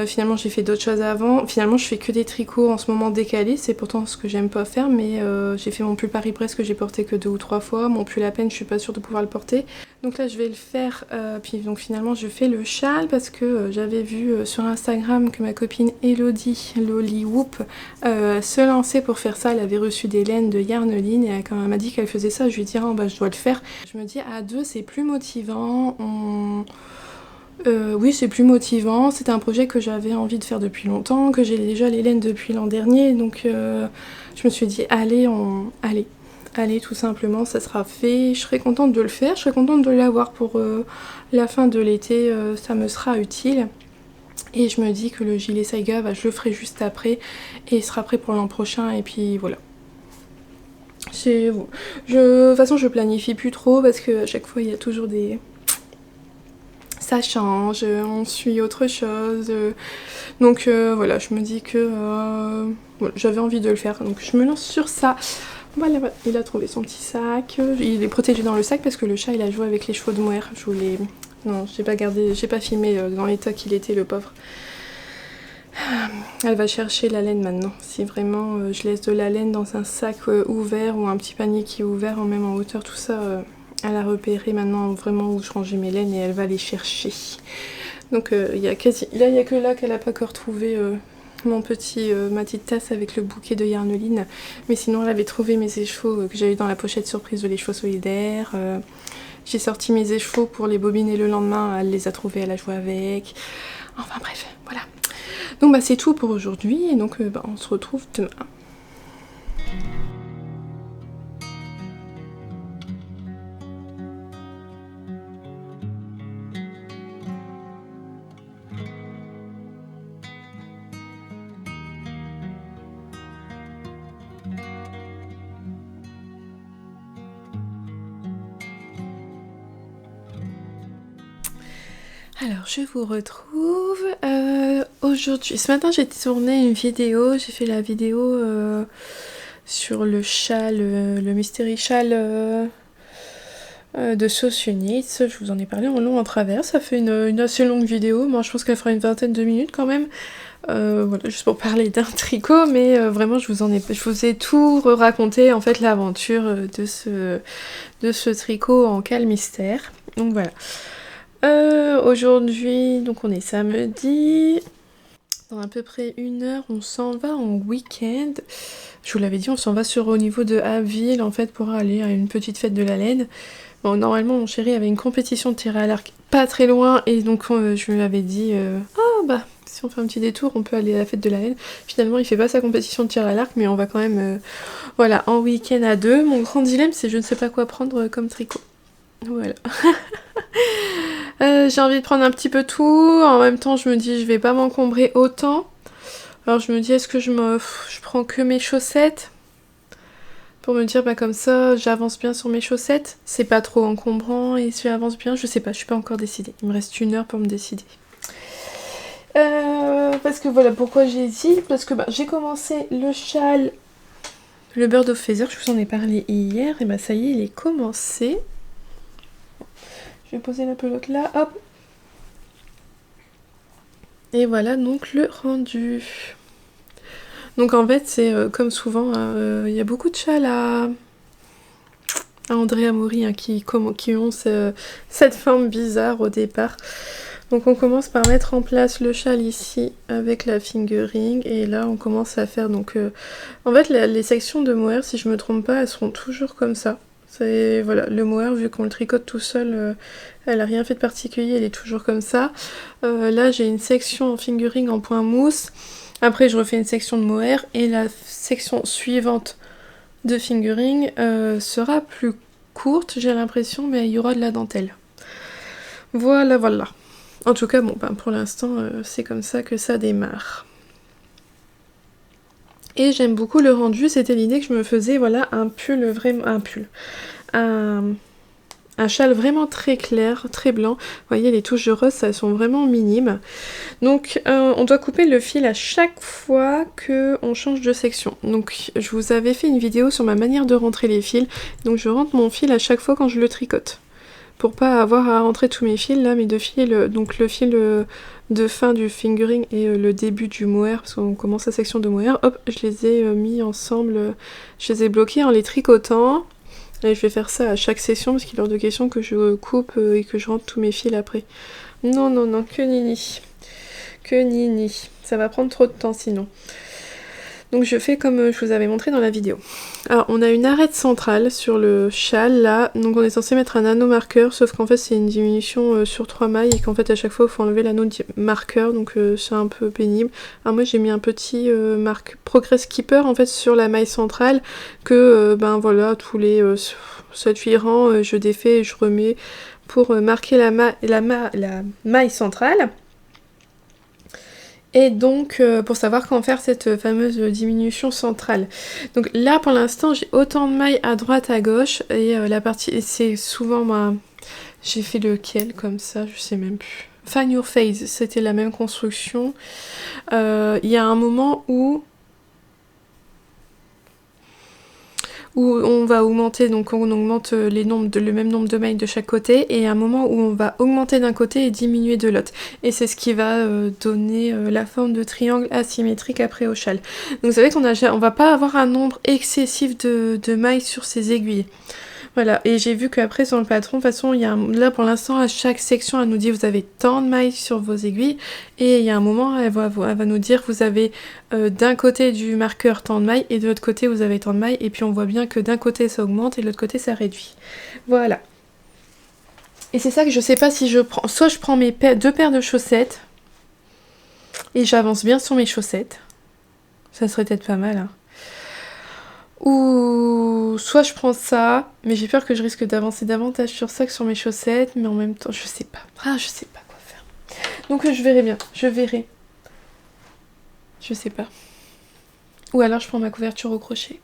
Finalement j'ai fait d'autres choses avant. Finalement je fais que des tricots en ce moment décalés. C'est pourtant ce que j'aime pas faire, mais j'ai fait mon pull Paris-Brest que j'ai porté que 2 ou 3 fois. Mon pull à peine je suis pas sûre de pouvoir le porter. Donc là je vais le faire, puis donc finalement je fais le châle parce que j'avais vu sur Instagram que ma copine Elodie, Loli Whoop, se lançait pour faire ça. Elle avait reçu des laines de Yarneline et quand elle m'a dit qu'elle faisait ça, je lui ai dit ah, bah je dois le faire. Je me dis à deux c'est plus motivant, oui, c'est plus motivant. C'était un projet que j'avais envie de faire depuis longtemps, que j'ai déjà les laines depuis l'an dernier, donc je me suis dit allez, tout simplement, ça sera fait. Je serai contente de le faire, je serai contente de l'avoir pour la fin de l'été, ça me sera utile. Et je me dis que le gilet Saiga, bah, je le ferai juste après et il sera prêt pour l'an prochain, et puis voilà. De toute façon, je planifie plus trop parce que à chaque fois, il y a toujours des... ça change, on suit autre chose. Donc voilà, je me dis que voilà, j'avais envie de le faire, donc je me lance sur ça. Voilà, il a trouvé son petit sac. Il est protégé dans le sac parce que le chat il a joué avec les chevaux de mohair. Je voulais... Non, j'ai pas gardé, j'ai pas filmé dans l'état qu'il était, le pauvre. Elle va chercher la laine maintenant. Si vraiment je laisse de la laine dans un sac ouvert ou un petit panier qui est ouvert, même en hauteur, tout ça... elle a repéré maintenant vraiment où je rangeais mes laines et elle va les chercher. Donc il y a que là qu'elle a pas encore trouvé ma petite tasse avec le bouquet de Yarneline. Mais sinon elle avait trouvé mes échevaux que j'avais dans la pochette surprise de l'écheveau solidaire. J'ai sorti mes échevaux pour les bobiner le lendemain, elle les a trouvés, elle a joué avec. Enfin bref, voilà. Donc bah c'est tout pour aujourd'hui et donc on se retrouve demain. Alors je vous retrouve aujourd'hui. Ce matin j'ai tourné une vidéo, j'ai fait la vidéo sur le châle, le mystery châle de Sauce Unit. Je vous en ai parlé en long en travers, ça fait une assez longue vidéo. Moi je pense qu'elle fera une vingtaine de minutes quand même. Voilà, juste pour parler d'un tricot, mais vraiment je vous ai tout raconté en fait l'aventure de ce tricot en cale mystère. Donc voilà. Aujourd'hui, donc on est samedi. Dans à peu près 1 heure, on s'en va en week-end. Je vous l'avais dit, on s'en va au niveau de Abbeville en fait pour aller à une petite fête de la laine. Bon, normalement mon chéri avait une compétition de tir à l'arc pas très loin et donc je lui avais dit ah bah si on fait un petit détour on peut aller à la fête de la laine. Finalement il fait pas sa compétition de tir à l'arc mais on va quand même voilà en week-end à deux. Mon grand dilemme c'est je ne sais pas quoi prendre comme tricot. Voilà. J'ai envie de prendre un petit peu tout, en même temps je me dis je vais pas m'encombrer autant. Alors je me dis est-ce que je prends que mes chaussettes pour me dire bah comme ça j'avance bien sur mes chaussettes, c'est pas trop encombrant et j'avance bien, je sais pas, je suis pas encore décidée. Il me reste 1 heure pour me décider. Parce que voilà pourquoi j'hésite, parce que bah, j'ai commencé le châle, le Bird of Feather, je vous en ai parlé hier, et bah ça y est il est commencé. Je vais poser la pelote là, hop. Et voilà donc le rendu. Donc en fait c'est comme souvent, il y a beaucoup de châles à Andrea Mori hein, qui ont cette forme bizarre au départ. Donc on commence par mettre en place le châle ici avec la fingering et là on commence à faire donc... en fait les sections de mohair si je me trompe pas elles seront toujours comme ça. C'est voilà, le mohair, vu qu'on le tricote tout seul, elle a rien fait de particulier, elle est toujours comme ça. Là j'ai une section en fingering en point mousse. Après je refais une section de mohair et la section suivante de fingering sera plus courte, j'ai l'impression, mais il y aura de la dentelle. Voilà, voilà. En tout cas, bon, ben, pour l'instant, c'est comme ça que ça démarre. Et j'aime beaucoup le rendu, c'était l'idée que je me faisais, voilà, un pull, vraiment, un châle vraiment très clair, très blanc. Vous voyez, les touches de rose, elles sont vraiment minimes. Donc, on doit couper le fil à chaque fois qu'on change de section. Donc, je vous avais fait une vidéo sur ma manière de rentrer les fils. Donc, je rentre mon fil à chaque fois quand je le tricote. Pour pas avoir à rentrer tous mes fils, là, mes deux fils, donc le fil de fin du fingering et le début du mohair, parce qu'on commence la section de mohair, hop, je les ai mis ensemble, je les ai bloqués en les tricotant. Et je vais faire ça à chaque session parce qu'il est hors de question que je coupe et que je rentre tous mes fils après. Non, non, non, que nini. Que nini. Ça va prendre trop de temps sinon. Donc je fais comme je vous avais montré dans la vidéo. Alors on a une arête centrale sur le châle là, donc on est censé mettre un anneau marqueur, sauf qu'en fait c'est une diminution sur 3 mailles et qu'en fait à chaque fois il faut enlever l'anneau marqueur, donc c'est un peu pénible. Alors moi j'ai mis un petit progress keeper en fait sur la maille centrale que ben voilà tous les 7-8 rangs je défais et je remets pour marquer la maille centrale. Et donc pour savoir quand faire cette fameuse diminution centrale. Donc là pour l'instant j'ai autant de mailles à droite à gauche et la partie c'est souvent ma... J'ai fait lequel comme ça, je sais même plus. Find Your Face, c'était la même construction. Il y a un moment où on va augmenter, donc on augmente le même nombre de mailles de chaque côté, et un moment où on va augmenter d'un côté et diminuer de l'autre. Et c'est ce qui va donner la forme de triangle asymétrique après au châle. Donc vous savez on va pas avoir un nombre excessif de mailles sur ces aiguilles. Voilà, et j'ai vu qu'après sur le patron, de toute façon, il y a là pour l'instant, à chaque section, elle nous dit vous avez tant de mailles sur vos aiguilles, et il y a un moment, elle va nous dire vous avez d'un côté du marqueur tant de mailles, et de l'autre côté vous avez tant de mailles, et puis on voit bien que d'un côté ça augmente, et de l'autre côté ça réduit. Voilà. Et c'est ça que je sais pas si je prends, soit je prends mes deux paires de chaussettes, et j'avance bien sur mes chaussettes, ça serait peut-être pas mal, hein. Ou soit je prends ça, mais j'ai peur que je risque d'avancer davantage sur ça que sur mes chaussettes, mais en même temps, je sais pas. Ah, je sais pas quoi faire. Donc je verrai bien, je verrai. Je sais pas. Ou alors je prends ma couverture au crochet.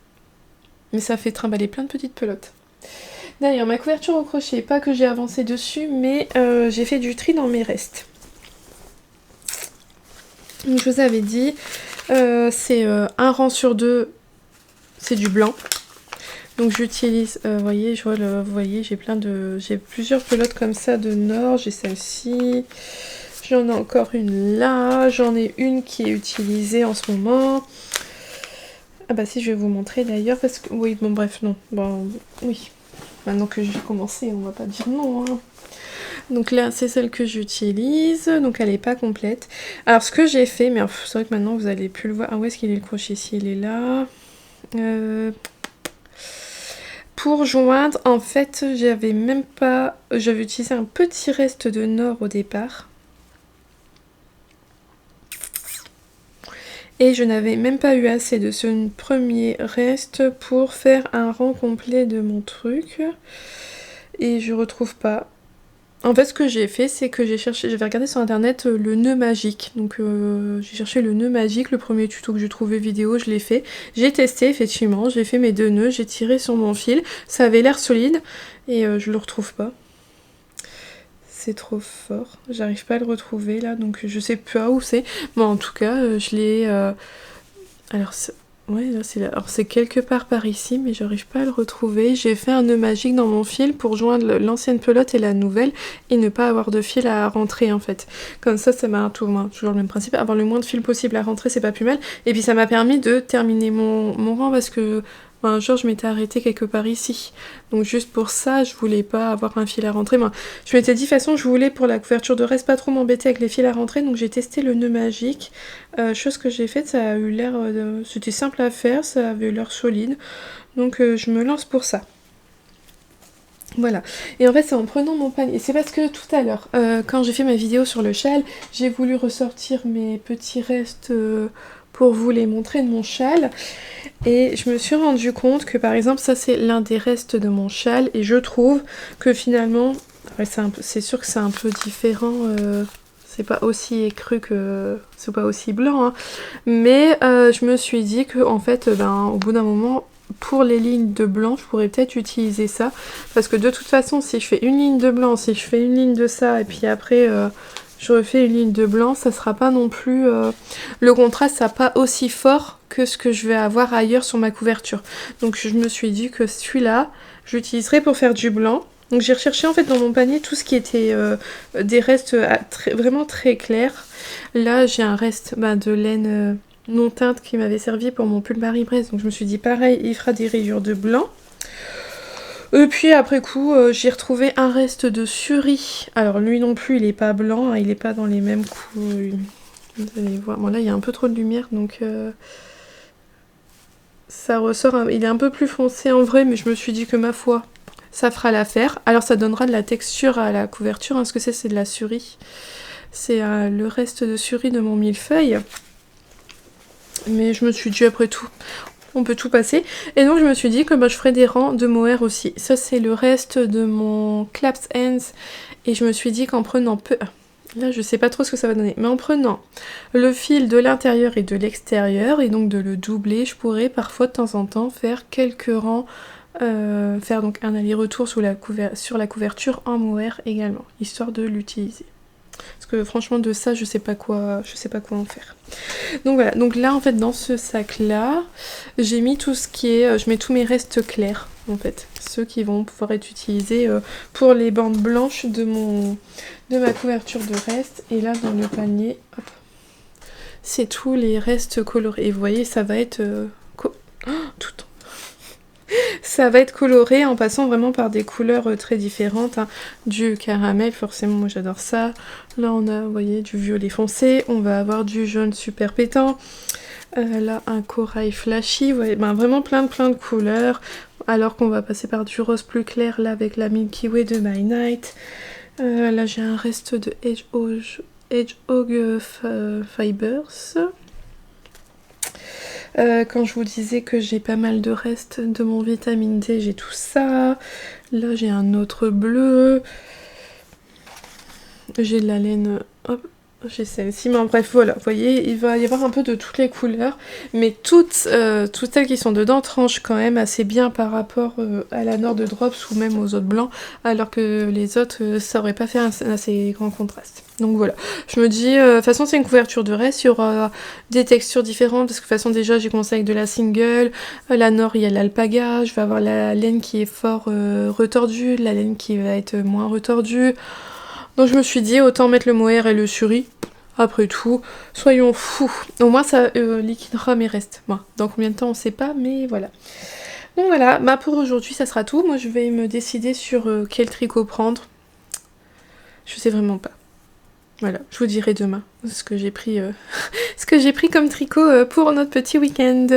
Mais ça fait trimballer plein de petites pelotes. D'ailleurs, ma couverture au crochet, pas que j'ai avancé dessus, mais j'ai fait du tri dans mes restes. Donc je vous avais dit, c'est un rang sur deux. C'est du blanc. Donc j'utilise, vous voyez, vous voyez, j'ai plusieurs pelotes comme ça de Nord. J'ai celle-ci. J'en ai encore une là. J'en ai une qui est utilisée en ce moment. Ah bah si, je vais vous montrer d'ailleurs parce que... Oui, bon bref, non. Bon, oui. Maintenant que j'ai commencé, on va pas dire non, hein. Donc là, c'est celle que j'utilise. Donc elle est pas complète. Alors ce que j'ai fait, mais c'est vrai que maintenant vous allez plus le voir. Ah, où est-ce qu'il est le crochet? Si, il est là. Pour joindre, en fait, j'avais utilisé un petit reste de Nord au départ. Et je n'avais même pas eu assez de ce premier reste pour faire un rang complet de mon truc. Et je retrouve pas. En fait, ce que j'ai fait, c'est que j'avais regardé sur internet le nœud magique. Donc j'ai cherché le nœud magique, le premier tuto que j'ai trouvé vidéo, je l'ai fait. J'ai testé, effectivement, j'ai fait mes 2 nœuds, j'ai tiré sur mon fil. Ça avait l'air solide et je le retrouve pas. C'est trop fort. J'arrive pas à le retrouver là, donc je sais pas où c'est. Bon, en tout cas, je l'ai... Alors, ouais, là, alors c'est quelque part par ici, mais j'arrive pas à le retrouver. J'ai fait un nœud magique dans mon fil pour joindre l'ancienne pelote et la nouvelle et ne pas avoir de fil à rentrer en fait. Comme ça m'a toujours le même principe. Avoir le moins de fil possible à rentrer, c'est pas plus mal. Et puis ça m'a permis de terminer mon rang parce que un jour je m'étais arrêtée quelque part ici. Donc juste pour ça, je voulais pas avoir un fil à rentrer. Je m'étais dit de toute façon, je voulais pour la couverture de reste pas trop m'embêter avec les fils à rentrer. Donc j'ai testé le nœud magique. Chose que j'ai faite, ça a eu l'air... C'était simple à faire, ça avait eu l'air solide. Donc je me lance pour ça. Voilà. Et en fait, c'est en prenant mon panier. C'est parce que tout à l'heure, quand j'ai fait ma vidéo sur le châle, j'ai voulu ressortir mes petits restes pour vous les montrer de mon châle. Et je me suis rendu compte que par exemple, ça c'est l'un des restes de mon châle. Et je trouve que finalement, ouais, c'est sûr que c'est un peu différent. C'est pas aussi écru que... C'est pas aussi blanc. Hein. Mais je me suis dit que en fait, au bout d'un moment... Pour les lignes de blanc, je pourrais peut-être utiliser ça. Parce que de toute façon, si je fais une ligne de blanc, si je fais une ligne de ça, et puis après, je refais une ligne de blanc, ça sera pas non plus... le contraste sera pas aussi fort que ce que je vais avoir ailleurs sur ma couverture. Donc je me suis dit que celui-là, j'utiliserai pour faire du blanc. Donc j'ai recherché en fait dans mon panier tout ce qui était des restes vraiment très clairs. Là, j'ai un reste de laine... non teinte qui m'avait servi pour mon pull Marie-Bresse, donc je me suis dit pareil, il fera des rayures de blanc. Et puis après coup, j'ai retrouvé un reste de Suri. Alors lui non plus, il est pas blanc, hein, il est pas dans les mêmes coups. Vous allez voir, bon là il y a un peu trop de lumière, donc ça ressort, il est un peu plus foncé en vrai, mais je me suis dit que ma foi, ça fera l'affaire. Alors ça donnera de la texture à la couverture, hein, ce que c'est de la Suri. C'est le reste de Suri de mon millefeuille. Mais je me suis dit après tout, on peut tout passer. Et donc je me suis dit que je ferais des rangs de mohair aussi. Ça c'est le reste de mon Claps Ends. Et je me suis dit qu'en prenant peu... Là je sais pas trop ce que ça va donner. Mais en prenant le fil de l'intérieur et de l'extérieur, et donc de le doubler, je pourrais parfois de temps en temps faire quelques rangs. Faire donc un aller-retour sur la couverture en mohair également. Histoire de l'utiliser. Parce que franchement de ça je sais pas quoi en faire. Donc voilà, donc là en fait dans ce sac là, j'ai mis tout ce qui est, je mets tous mes restes clairs en fait, ceux qui vont pouvoir être utilisés pour les bandes blanches de ma couverture de reste. Et là dans le panier, hop, c'est tous les restes colorés. Et vous voyez ça va être tout ça va être coloré en passant vraiment par des couleurs très différentes, hein. Du caramel, forcément, moi j'adore ça. Là on a, vous voyez, du violet foncé, on va avoir du jaune super pétant. Là un corail flashy, vous voyez, vraiment plein de couleurs. Alors qu'on va passer par du rose plus clair, là avec la Milky Way de My Night. Là j'ai un reste de Hedgehog Fibers. Quand je vous disais que j'ai pas mal de restes de mon vitamine D, j'ai tout ça. Là j'ai un autre bleu. J'ai de la laine, hop, j'ai celle-ci, mais bref voilà, vous voyez, il va y avoir un peu de toutes les couleurs, mais toutes celles qui sont dedans tranchent quand même assez bien par rapport à la Nord de Drops ou même aux autres blancs, alors que les autres, ça aurait pas fait un assez grand contraste. Donc voilà, je me dis, de toute façon c'est une couverture de reste, il y aura des textures différentes, parce que de toute façon déjà j'ai commencé avec de la single, la Nord il y a l'alpaga, je vais avoir la laine qui est fort retordue, la laine qui va être moins retordue. Donc je me suis dit autant mettre le mohair et le Suri. Après tout, soyons fous. Au moins ça liquidera mes restes. Bon, dans combien de temps on sait pas, mais voilà. Donc voilà, pour aujourd'hui ça sera tout. Moi je vais me décider sur quel tricot prendre. Je sais vraiment pas. Voilà, je vous dirai demain ce que j'ai pris, ce que j'ai pris comme tricot pour notre petit week-end.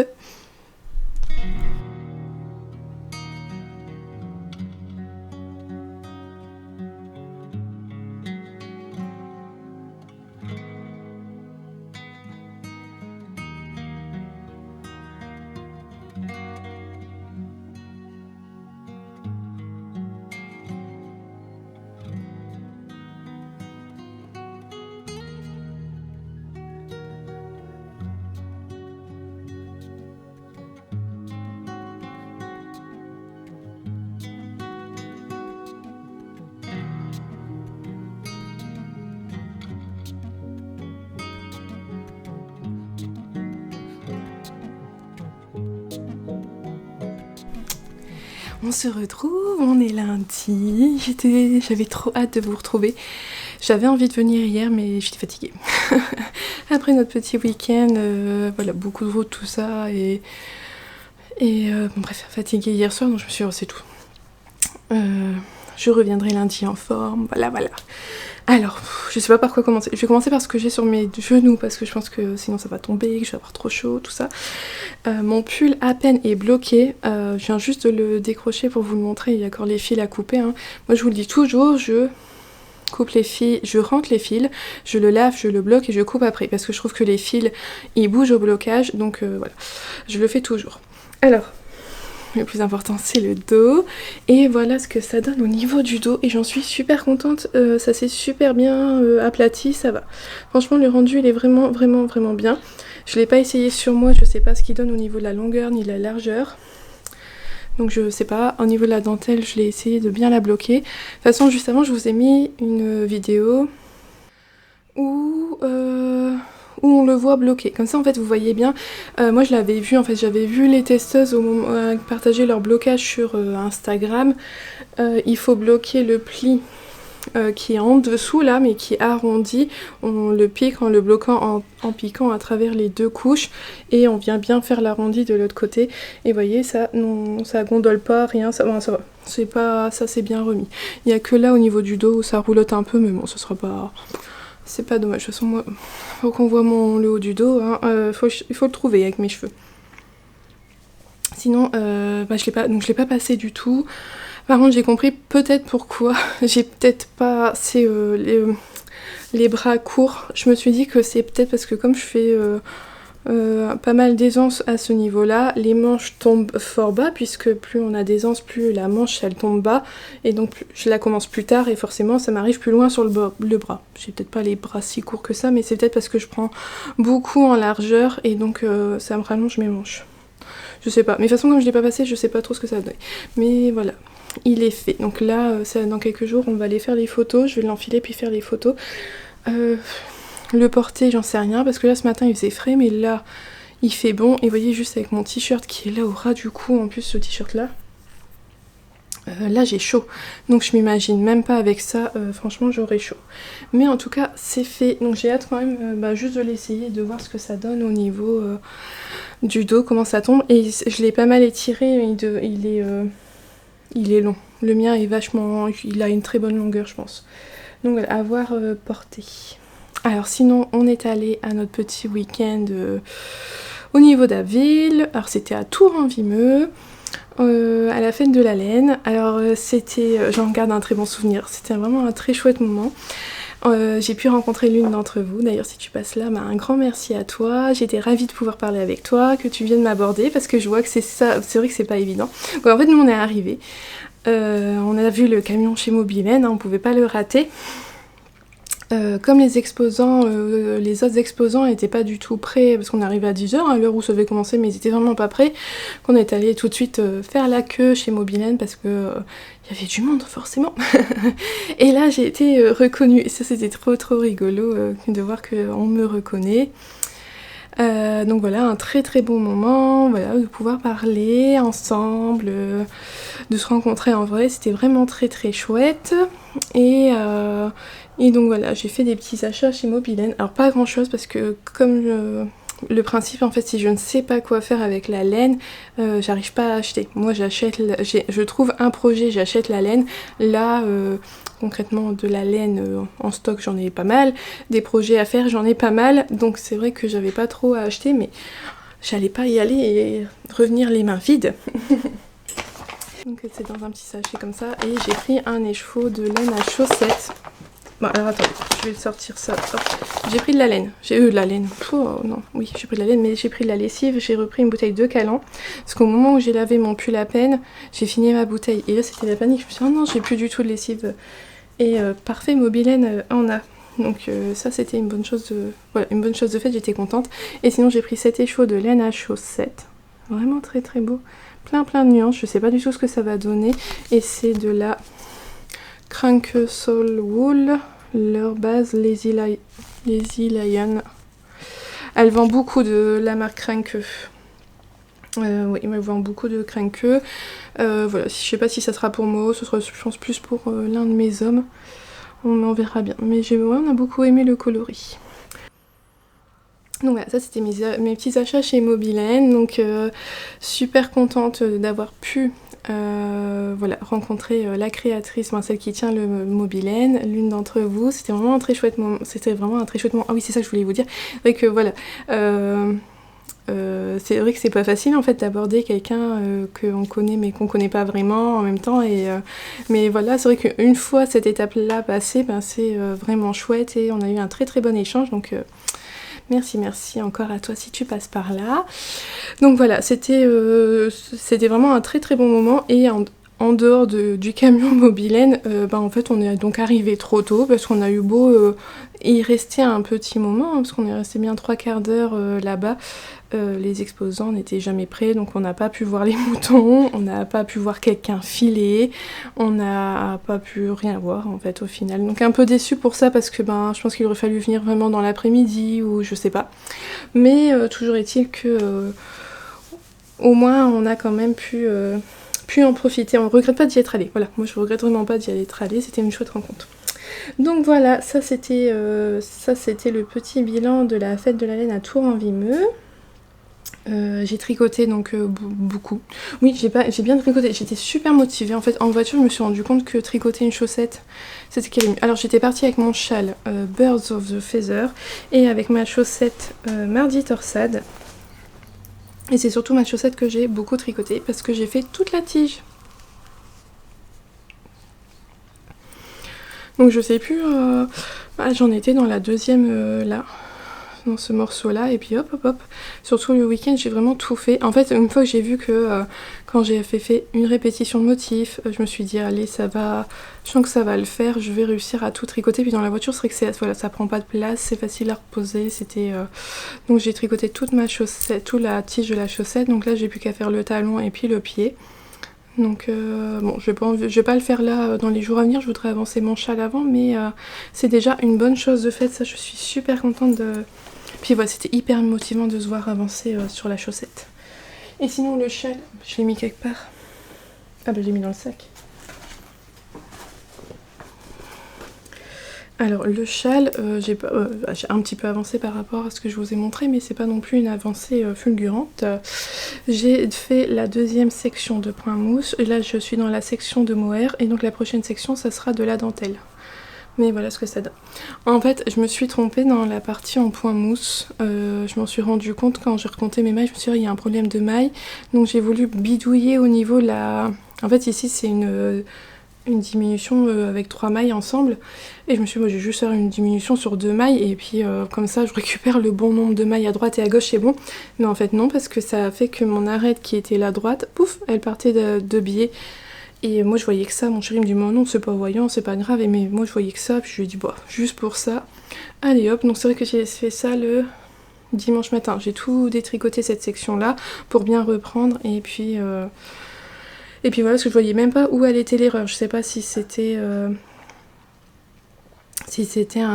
On se retrouve, on est lundi, j'avais trop hâte de vous retrouver. J'avais envie de venir hier mais j'étais fatiguée. Après notre petit week-end, voilà, beaucoup de route, tout ça, et bon bref, fatiguée hier soir, donc je me suis dit, oh, c'est tout. Je reviendrai lundi en forme, voilà. Alors, je sais pas par quoi commencer. Je vais commencer par ce que j'ai sur mes genoux parce que je pense que sinon ça va tomber, que je vais avoir trop chaud, tout ça. Mon pull à peine est bloqué. Je viens juste de le décrocher pour vous le montrer. Il y a encore les fils à couper, hein. Moi je vous le dis toujours, je coupe les fils, je rentre les fils, je le lave, je le bloque et je coupe après parce que je trouve que les fils ils bougent au blocage, donc voilà, je le fais toujours. Alors, le plus important c'est le dos et voilà ce que ça donne au niveau du dos et j'en suis super contente, ça s'est super bien aplati, ça va. Franchement le rendu il est vraiment bien. Je l'ai pas essayé sur moi, je sais pas ce qu'il donne au niveau de la longueur ni de la largeur. Donc je sais pas, au niveau de la dentelle je l'ai essayé de bien la bloquer. De toute façon juste avant je vous ai mis une vidéo où on le voit bloqué. Comme ça en fait vous voyez bien, moi je l'avais vu, en fait j'avais vu les testeuses au moment, partager leur blocage sur Instagram. Il faut bloquer le pli qui est en dessous là mais qui est arrondi, on le pique en le bloquant en piquant à travers les deux couches et on vient bien faire l'arrondi de l'autre côté et vous voyez ça, non, ça gondole pas, rien, ça, bon, ça va, c'est pas, ça c'est bien remis. Il y a que là au niveau du dos où ça roulotte un peu mais bon ce sera pas... C'est pas dommage, de toute façon moi, faut qu'on voit le haut du dos, hein. Il faut le trouver avec mes cheveux. Sinon, je l'ai pas passé du tout. Par contre j'ai compris peut-être pourquoi, j'ai peut-être pas assez les bras courts. Je me suis dit que c'est peut-être parce que comme je fais pas mal d'aisance à ce niveau-là, les manches tombent fort bas puisque plus on a d'aisance, plus la manche elle tombe bas et donc je la commence plus tard et forcément ça m'arrive plus loin sur le bras. J'ai peut-être pas les bras si courts que ça mais c'est peut-être parce que je prends beaucoup en largeur et donc ça me rallonge mes manches. Je sais pas, mais de toute façon comme je l'ai pas passé je sais pas trop ce que ça va donner. Mais voilà, il est fait. Donc là, dans quelques jours on va aller faire les photos, je vais l'enfiler puis faire les photos. Le porter j'en sais rien parce que là ce matin il faisait frais mais là il fait bon et vous voyez juste avec mon t-shirt qui est là au ras du cou en plus ce t-shirt là, là j'ai chaud donc je m'imagine même pas avec ça, franchement j'aurais chaud mais en tout cas c'est fait donc j'ai hâte quand même juste de l'essayer, de voir ce que ça donne au niveau du dos, comment ça tombe et je l'ai pas mal étiré, il est long, le mien est vachement, il a une très bonne longueur je pense donc voilà, à voir porter. Alors sinon on est allé à notre petit week-end au niveau de la ville, alors c'était à Tours-en-Vimeux, à la fête de la laine. Alors c'était, j'en garde un très bon souvenir, c'était vraiment un très chouette moment. J'ai pu rencontrer l'une d'entre vous, d'ailleurs si tu passes là, un grand merci à toi, j'étais ravie de pouvoir parler avec toi, que tu viennes m'aborder parce que je vois que c'est ça, c'est vrai que c'est pas évident. Donc, en fait nous on est arrivés, on a vu le camion chez Mobilène, hein, on pouvait pas le rater. Comme les exposants, les autres exposants n'étaient pas du tout prêts, parce qu'on arrivait à 10 h, à l'heure où ça devait commencer, mais ils étaient vraiment pas prêts, qu'on est allé tout de suite faire la queue chez Mobilène parce que il y avait du monde forcément. Et là j'ai été reconnue, et ça c'était trop rigolo de voir qu'on me reconnaît. Donc voilà, un très bon moment, voilà, de pouvoir parler ensemble, de se rencontrer en vrai, c'était vraiment très chouette. Et donc voilà, j'ai fait des petits achats chez Mobilène, alors pas grand chose parce que comme le principe en fait si je ne sais pas quoi faire avec la laine, j'arrive pas à acheter. Moi j'achète, je trouve un projet, j'achète la laine, là concrètement de la laine en stock j'en ai pas mal, des projets à faire j'en ai pas mal, donc c'est vrai que j'avais pas trop à acheter mais j'allais pas y aller et revenir les mains vides. Donc c'est dans un petit sachet comme ça et j'ai pris un écheveau de laine à chaussettes. Bon alors attendez, je vais sortir ça. J'ai pris de la laine, j'ai de la laine. Oh non, oui j'ai pris de la laine mais j'ai pris de la lessive, j'ai repris une bouteille de Calan. Parce qu'au moment où j'ai lavé mon pull à peine, j'ai fini ma bouteille. Et là c'était la panique, je me suis dit oh non j'ai plus du tout de lessive. Et parfait, Mobilène en a. Donc ça c'était une bonne chose de... Voilà, une bonne chose de fait, j'étais contente. Et sinon j'ai pris cet écheveau de laine à chaussettes. Vraiment très beau. Plein de nuances, je sais pas du tout ce que ça va donner. Et c'est de la Crunk Soul Wool, leur base Lazy Lion. Elle vend beaucoup de la marque Crunk. Oui, elle vend beaucoup de Crunk. Voilà, je sais pas si ça sera pour moi, ce sera je pense plus pour l'un de mes hommes. On verra bien. Mais on a beaucoup aimé le coloris. Donc voilà, ça c'était mes petits achats chez Mobilène. Donc super contente d'avoir pu voilà, rencontrer la créatrice, celle qui tient le Mobilène, l'une d'entre vous. C'était vraiment un très chouette moment. Ah oui, c'est ça que je voulais vous dire. C'est vrai que voilà, c'est vrai que c'est pas facile en fait d'aborder quelqu'un qu'on connaît mais qu'on connaît pas vraiment en même temps. Mais voilà, c'est vrai qu'une fois cette étape-là passée, c'est vraiment chouette et on a eu un très très bon échange. Donc merci encore à toi si tu passes par là. Donc voilà, c'était vraiment un très très bon moment et en dehors du camion Mobilène, en fait on est donc arrivé trop tôt parce qu'on a eu beau y rester un petit moment, parce qu'on est resté bien 3/4 d'heure là-bas. Les exposants n'étaient jamais prêts, donc on n'a pas pu voir les moutons, on n'a pas pu voir quelqu'un filer, on n'a pas pu rien voir en fait au final. Donc un peu déçue pour ça parce que je pense qu'il aurait fallu venir vraiment dans l'après-midi ou je sais pas. Mais toujours est-il que au moins on a quand même pu en profiter. On regrette pas d'y être allé. Voilà, moi je regrette vraiment pas d'y être allé, c'était une chouette rencontre. Donc voilà, ça c'était le petit bilan de la fête de la laine à Tours-en-Vimeux. J'ai tricoté donc beaucoup. Oui, j'ai bien tricoté. J'étais super motivée. En fait, en voiture, je me suis rendu compte que tricoter une chaussette, c'était ce qui est mieux. Alors, j'étais partie avec mon châle Birds of the Feather et avec ma chaussette Mardi Torsade. Et c'est surtout ma chaussette que j'ai beaucoup tricoté parce que j'ai fait toute la tige. Donc, je sais plus. J'en étais dans la deuxième là. Dans ce morceau là et puis hop. Surtout le week-end j'ai vraiment tout fait. En fait une fois que j'ai vu que quand j'ai fait une répétition de motifs, je me suis dit allez ça va, je sens que ça va le faire, je vais réussir à tout tricoter. Puis dans la voiture c'est vrai que voilà, ça prend pas de place, c'est facile à reposer. Donc j'ai tricoté toute ma chaussette, toute la tige de la chaussette. Donc là j'ai plus qu'à faire le talon et puis le pied. Donc bon, je vais pas le faire là dans les jours à venir, je voudrais avancer mon châle avant, mais c'est déjà une bonne chose de fait, ça je suis super contente de... Puis voilà, c'était hyper motivant de se voir avancer sur la chaussette. Et sinon le châle, je l'ai mis quelque part. Ah bah je l'ai mis dans le sac. Alors le châle, j'ai un petit peu avancé par rapport à ce que je vous ai montré, mais c'est pas non plus une avancée fulgurante. J'ai fait la deuxième section de point mousse, et là je suis dans la section de mohair, et donc la prochaine section ça sera de la dentelle. Mais voilà ce que ça donne. En fait, je me suis trompée dans la partie en point mousse. Je m'en suis rendu compte quand j'ai recompté mes mailles. Je me suis dit, il y a un problème de mailles. Donc j'ai voulu bidouiller au niveau de la... En fait, ici, c'est une diminution avec 3 mailles ensemble. Et je me suis dit, moi, je vais juste faire une diminution sur 2 mailles. Et puis, comme ça, je récupère le bon nombre de mailles à droite et à gauche, c'est bon. Mais en fait, non, parce que ça a fait que mon arête qui était là droite, pouf, elle partait de biais. Et moi je voyais que ça, mon chéri me dit non c'est pas voyant, c'est pas grave, mais moi je voyais que ça, puis je lui ai dit bah juste pour ça, allez hop. Donc c'est vrai que j'ai fait ça le dimanche matin, j'ai tout détricoté cette section là pour bien reprendre et puis voilà, parce que je voyais même pas où elle était l'erreur, je sais pas si c'était un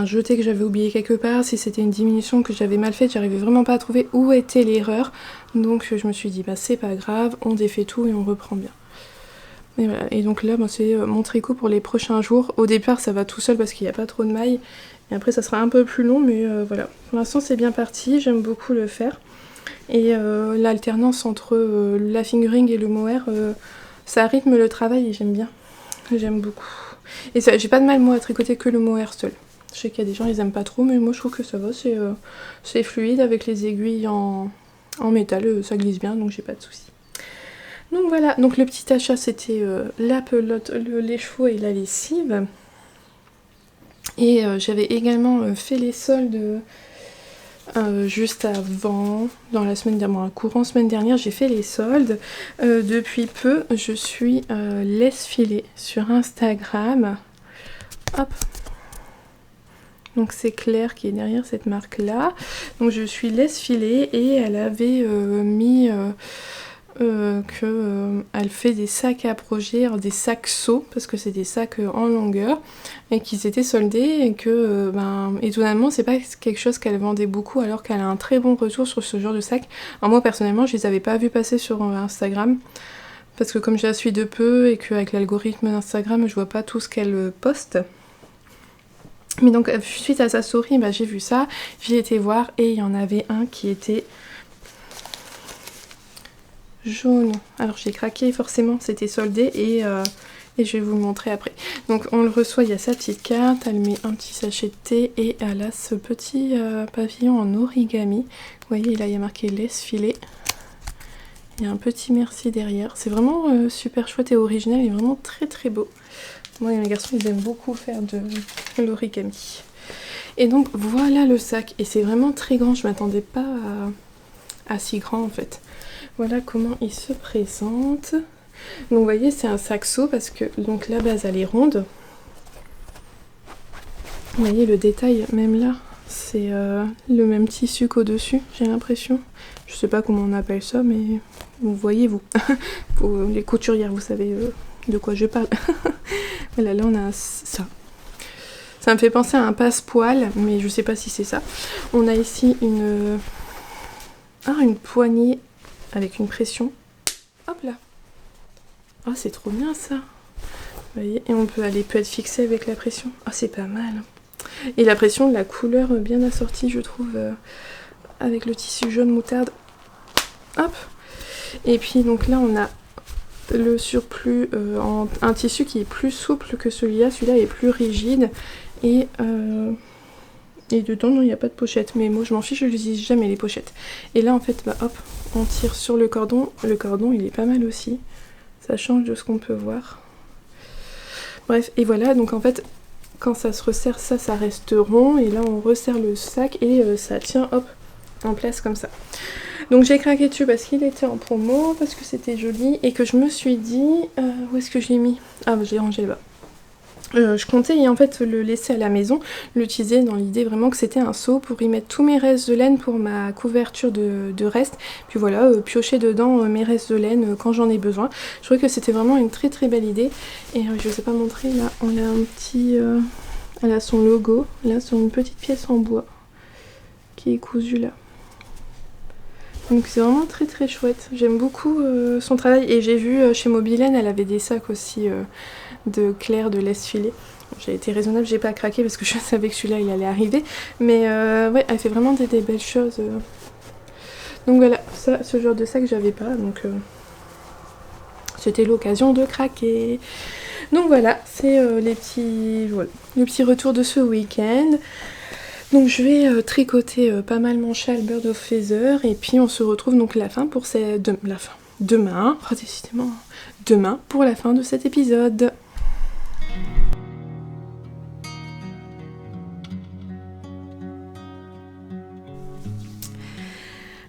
jeté que j'avais oublié quelque part, si c'était une diminution que j'avais mal faite, j'arrivais vraiment pas à trouver où était l'erreur, donc je me suis dit bah c'est pas grave, on défait tout et on reprend bien. Et, voilà. Et donc là, c'est mon tricot pour les prochains jours. Au départ, ça va tout seul parce qu'il n'y a pas trop de mailles. Et après, ça sera un peu plus long, mais voilà. Pour l'instant, c'est bien parti. J'aime beaucoup le faire. Et l'alternance entre la fingering et le mohair, ça rythme le travail et j'aime bien. J'aime beaucoup. Et j'ai pas de mal, moi, à tricoter que le mohair seul. Je sais qu'il y a des gens, ils aiment pas trop, mais moi, je trouve que ça va. C'est fluide avec les aiguilles en métal. Ça glisse bien, donc j'ai pas de soucis. Donc voilà, donc le petit achat c'était la pelote, les chevaux et la lessive. Et j'avais également fait les soldes juste avant, dans la semaine dernière, courant semaine dernière, j'ai fait les soldes. Depuis peu, je suis laisse filer sur Instagram. Hop. Donc c'est Claire qui est derrière cette marque là. Donc je suis laisse filer et elle avait mis... elle fait des sacs à projet, des sacs seaux, parce que c'est des sacs en longueur, et qu'ils étaient soldés, et que, étonnamment, c'est pas quelque chose qu'elle vendait beaucoup, alors qu'elle a un très bon retour sur ce genre de sac. Alors moi, personnellement, je les avais pas vus passer sur Instagram, parce que comme je la suis de peu, et qu'avec l'algorithme d'Instagram, je vois pas tout ce qu'elle poste. Mais donc, suite à sa story, j'ai vu ça, j'ai été voir, et il y en avait un qui était... jaune. Alors j'ai craqué forcément, c'était soldé et je vais vous le montrer après. Donc on le reçoit, il y a sa petite carte, elle met un petit sachet de thé et elle a ce petit pavillon en origami. Vous voyez là il y a marqué laisse filer. Il y a un petit merci derrière. C'est vraiment super chouette et original, il est vraiment très très beau. Moi et mes garçons ils aiment beaucoup faire de l'origami. Et donc voilà le sac, et c'est vraiment très grand, je m'attendais pas à si grand en fait. Voilà comment il se présente. Donc vous voyez c'est un saxo parce que donc la base elle est ronde. Vous voyez le détail même là, c'est le même tissu qu'au-dessus, j'ai l'impression. Je sais pas comment on appelle ça, mais vous voyez vous. Pour les couturières vous savez de quoi je parle. Voilà, là on a ça. Ça me fait penser à un passe-poil, mais je sais pas si c'est ça. On a ici une poignée avec une pression. Hop là. Ah, c'est trop bien ça. Vous voyez, et peut être fixé avec la pression. Ah, c'est pas mal. Et la pression, la couleur bien assortie, je trouve, avec le tissu jaune moutarde. Hop. Et puis donc là, on a le surplus en un tissu qui est plus souple que celui-là. Celui-là est plus rigide. Et dedans, non, il n'y a pas de pochette. Mais moi, je m'en fiche, je n'utilise jamais les pochettes. Et là, en fait, bah, hop, on tire sur le cordon. Le cordon, il est pas mal aussi. Ça change de ce qu'on peut voir. Bref, et voilà. Donc, en fait, quand ça se resserre, ça reste rond. Et là, on resserre le sac et ça tient, hop, en place comme ça. Donc, j'ai craqué dessus parce qu'il était en promo, parce que c'était joli. Et que je me suis dit... où est-ce que je l'ai mis? Ah, bah, je l'ai rangé là-bas. Je comptais en fait le laisser à la maison, l'utiliser dans l'idée vraiment que c'était un seau pour y mettre tous mes restes de laine pour ma couverture de restes. Puis voilà, piocher dedans mes restes de laine quand j'en ai besoin. Je trouvais que c'était vraiment une très très belle idée. Et je ne vous ai pas montré, là on a un petit... elle a son logo, là sur une petite pièce en bois qui est cousue là. Donc c'est vraiment très très chouette. J'aime beaucoup son travail. Et j'ai vu chez Mobilène, elle avait des sacs aussi de Claire de laisse filer. J'ai été raisonnable, j'ai pas craqué parce que je savais que celui-là il allait arriver. Mais ouais, elle fait vraiment des belles choses. Donc voilà, ça, ce genre de sac j'avais pas. Donc c'était l'occasion de craquer. Donc voilà, c'est le petit retour de ce week-end. Donc je vais tricoter pas mal mon châle Bird of Feather et puis on se retrouve donc demain, décidément, demain pour la fin de cet épisode.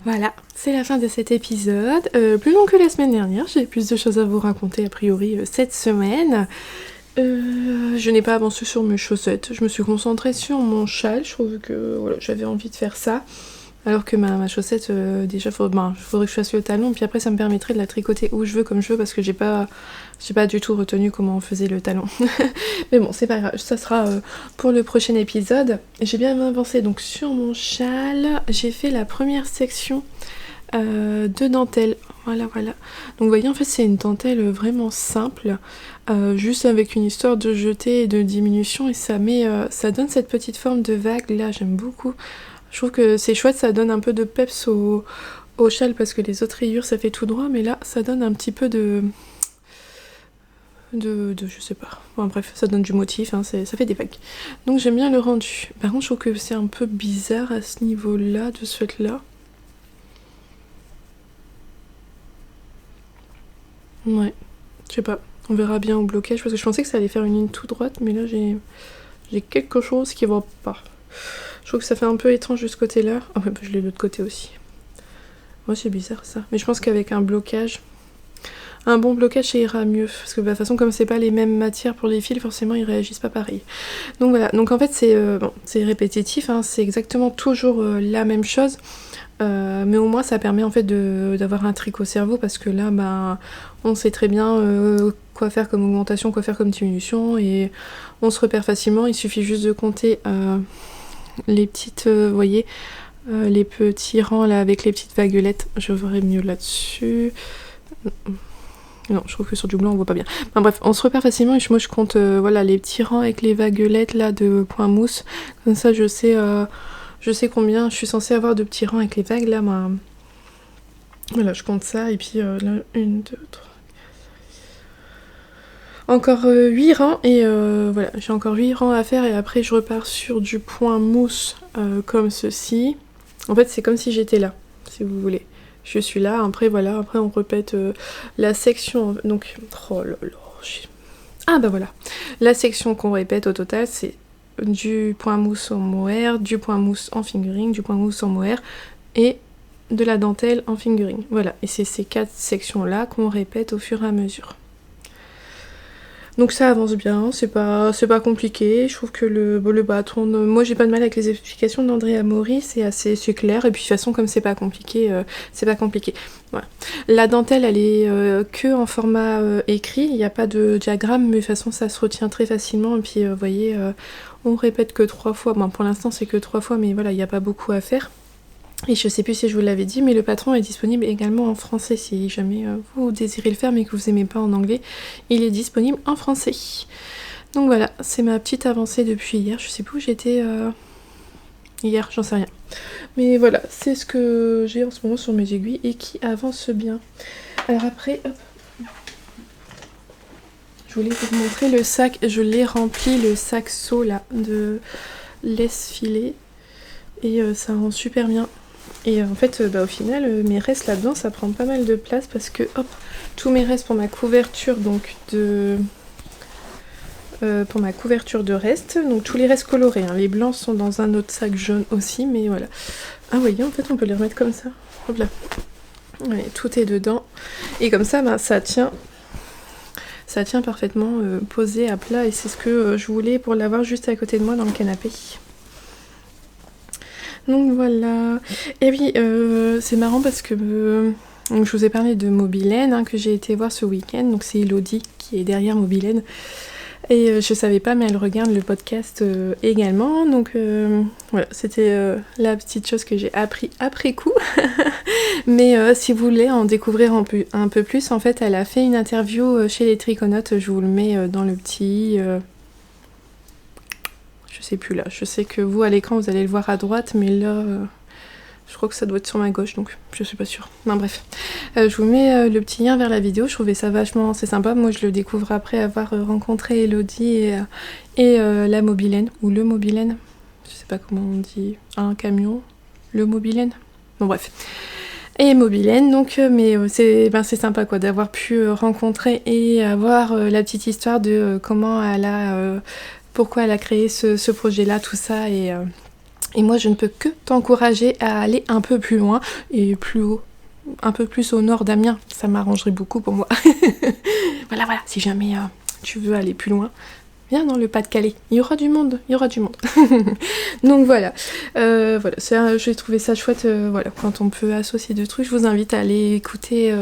Voilà, c'est la fin de cet épisode. Plus long que la semaine dernière, j'ai plus de choses à vous raconter a priori cette semaine. Je n'ai pas avancé sur mes chaussettes, je me suis concentrée sur mon châle, je trouve que voilà, j'avais envie de faire ça. Alors que ma chaussette, déjà, faudrait que je fasse le talon, puis après ça me permettrait de la tricoter où je veux, comme je veux, parce que j'ai pas du tout retenu comment on faisait le talon. Mais bon, c'est pas grave, ça sera pour le prochain épisode. J'ai bien avancé donc sur mon châle, j'ai fait la première section de dentelle. Voilà. Donc vous voyez, en fait c'est une dentelle vraiment simple, juste avec une histoire de jeté et de diminution, et ça donne cette petite forme de vague là, j'aime beaucoup. Je trouve que c'est chouette, ça donne un peu de peps au châle parce que les autres rayures ça fait tout droit, mais là ça donne un petit peu de je sais pas. Bon bref, ça donne du motif, hein, ça fait des vagues. Donc j'aime bien le rendu. Par contre je trouve que c'est un peu bizarre à ce niveau-là, de ce fait-là. Ouais, je sais pas. On verra bien au blocage parce que je pensais que ça allait faire une ligne tout droite, mais là j'ai quelque chose qui va pas. Je trouve que ça fait un peu étrange de ce côté-là. Ah ouais, bah, je l'ai de l'autre côté aussi. Moi, c'est bizarre ça. Mais je pense qu'avec un blocage, un bon blocage, ça ira mieux. Parce que de toute façon, comme c'est pas les mêmes matières pour les fils, forcément, ils réagissent pas pareil. Donc voilà. Donc en fait, c'est répétitif. Hein. C'est exactement toujours la même chose. Mais au moins, ça permet en fait d'avoir un trick au cerveau. Parce que là, ben, on sait très bien quoi faire comme augmentation, quoi faire comme diminution. Et on se repère facilement. Il suffit juste de compter... les petites, vous voyez, les petits rangs là avec les petites vaguelettes, je verrai mieux là-dessus. Non, je trouve que sur du blanc on voit pas bien. Enfin, bref, on se repère facilement et moi je compte voilà, les petits rangs avec les vaguelettes là de point mousse. Comme ça je sais combien je suis censée avoir de petits rangs avec les vagues là. Voilà, je compte ça, et puis là, 1, 2, 3... Encore 8 rangs, et voilà, j'ai encore 8 rangs à faire, et après je repars sur du point mousse comme ceci. En fait, c'est comme si j'étais là, si vous voulez. Je suis là, après voilà, après on répète la section, donc... Oh là là, ah bah voilà. La section qu'on répète au total, c'est du point mousse en mohair, du point mousse en fingering, du point mousse en mohair, et de la dentelle en fingering. Voilà, et c'est ces 4 sections-là qu'on répète au fur et à mesure. Donc ça avance bien, c'est pas compliqué. Je trouve que le bâton, moi j'ai pas de mal avec les explications d'Andrea Mori, c'est clair, et puis de toute façon comme c'est pas compliqué, c'est pas compliqué. Voilà. La dentelle elle est que en format écrit, il n'y a pas de diagramme, mais de toute façon ça se retient très facilement, et puis vous voyez, on répète que 3 fois, bon pour l'instant c'est que 3 fois, mais voilà, il n'y a pas beaucoup à faire. Et je sais plus si je vous l'avais dit, mais le patron est disponible également en français. Si jamais vous désirez le faire mais que vous aimez pas en anglais, il est disponible en français. Donc voilà, c'est ma petite avancée depuis hier. Je sais plus où j'étais hier, j'en sais rien. Mais voilà, c'est ce que j'ai en ce moment sur mes aiguilles et qui avance bien. Alors après, hop, je voulais vous montrer le sac. Je l'ai rempli, le sac seau là, de laisse filet. Et ça rend super bien. Et en fait, au final, mes restes là-dedans, ça prend pas mal de place parce que, hop, tous mes restes pour ma couverture, donc pour ma couverture de restes, donc tous les restes colorés, hein. Les blancs sont dans un autre sac jaune aussi, mais voilà. Ah, vous voyez, en fait, on peut les remettre comme ça. Hop là. Ouais, tout est dedans. Et comme ça, ça tient parfaitement posé à plat, et c'est ce que je voulais pour l'avoir juste à côté de moi dans le canapé. Donc voilà. Et oui, c'est marrant parce que donc je vous ai parlé de Mobilène, hein, que j'ai été voir ce week-end. Donc c'est Elodie qui est derrière Mobilène. Et je savais pas, mais elle regarde le podcast également. Donc voilà, c'était la petite chose que j'ai appris après coup. Mais si vous voulez en découvrir un peu plus, en fait, elle a fait une interview chez les Triconautes. Je vous le mets dans le petit... je sais plus là, je sais que vous à l'écran vous allez le voir à droite, mais là je crois que ça doit être sur ma gauche, donc je suis pas sûre. Non bref, je vous mets le petit lien vers la vidéo. Je trouvais ça vachement, c'est sympa. Moi je le découvre après avoir rencontré Elodie et la Mobilène, ou le Mobilène, je sais pas comment on dit, un camion, le Mobilène, bon bref. Et Mobilène, donc, mais c'est sympa quoi d'avoir pu rencontrer et avoir la petite histoire de comment elle a... pourquoi elle a créé ce projet-là, tout ça, et moi je ne peux que t'encourager à aller un peu plus loin et plus haut, un peu plus au nord d'Amiens, ça m'arrangerait beaucoup pour moi. Voilà, si jamais tu veux aller plus loin, viens dans le Pas-de-Calais, il y aura du monde, Donc voilà, j'ai trouvé ça chouette, voilà, quand on peut associer deux trucs. Je vous invite à aller écouter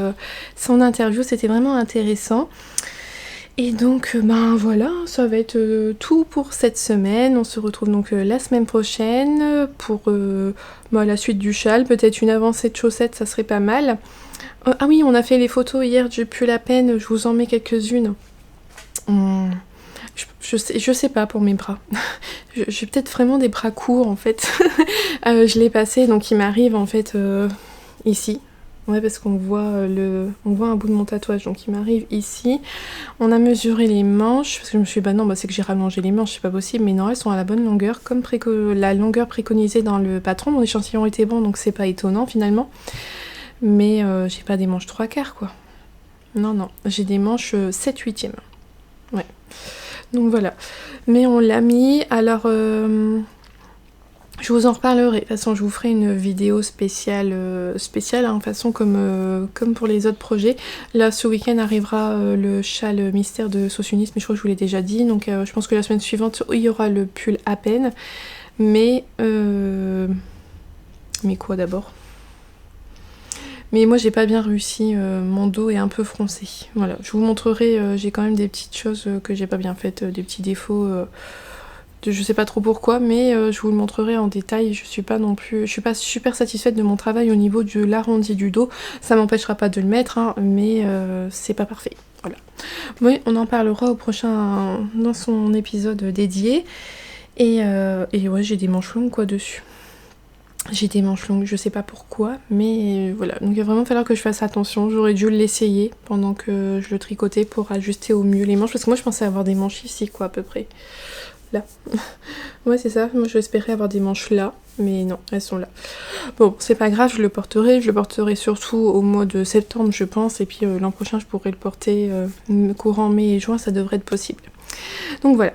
son interview, c'était vraiment intéressant. Et donc, voilà, ça va être tout pour cette semaine. On se retrouve donc la semaine prochaine pour la suite du châle. Peut-être une avancée de chaussettes, ça serait pas mal. Ah oui, on a fait les photos hier du pull à peine, je vous en mets quelques-unes. Je sais pas pour mes bras. J'ai peut-être vraiment des bras courts en fait. Je l'ai passé, donc il m'arrive en fait ici. Ouais, parce qu'on voit on voit un bout de mon tatouage, donc il m'arrive ici. On a mesuré les manches, parce que je me suis dit, c'est que j'ai rallongé les manches, c'est pas possible, mais non, elles sont à la bonne longueur, comme la longueur préconisée dans le patron. Mon échantillon était bon, donc c'est pas étonnant finalement. Mais j'ai pas des manches 3/4 quoi. Non, j'ai des manches 7/8. Ouais. Donc voilà. Mais on l'a mis, alors... je vous en reparlerai, de toute façon je vous ferai une vidéo spéciale, hein, de toute façon comme pour les autres projets. Là ce week-end arrivera le châle mystère de Sauce Unis, mais je crois que je vous l'ai déjà dit, donc je pense que la semaine suivante il y aura le pull à peine. Mais quoi d'abord? Mais moi j'ai pas bien réussi, mon dos est un peu froncé. Voilà, je vous montrerai, j'ai quand même des petites choses que j'ai pas bien faites, des petits défauts... je sais pas trop pourquoi, mais je vous le montrerai en détail. Je suis pas super satisfaite de mon travail au niveau de l'arrondi du dos. Ça m'empêchera pas de le mettre, hein, mais c'est pas parfait. Voilà. Oui, on en parlera au prochain, dans son épisode dédié. Et ouais, j'ai des manches longues quoi dessus. J'ai des manches longues, je sais pas pourquoi, mais voilà. Donc il va vraiment falloir que je fasse attention. J'aurais dû l'essayer pendant que je le tricotais pour ajuster au mieux les manches. Parce que moi je pensais avoir des manches ici quoi à peu près. Là. Ouais c'est ça, moi j'espérais avoir des manches là. Mais non, elles sont là. Bon, c'est pas grave, je le porterai surtout au mois de septembre je pense. Et puis l'an prochain je pourrai le porter courant mai et juin, ça devrait être possible. Donc voilà.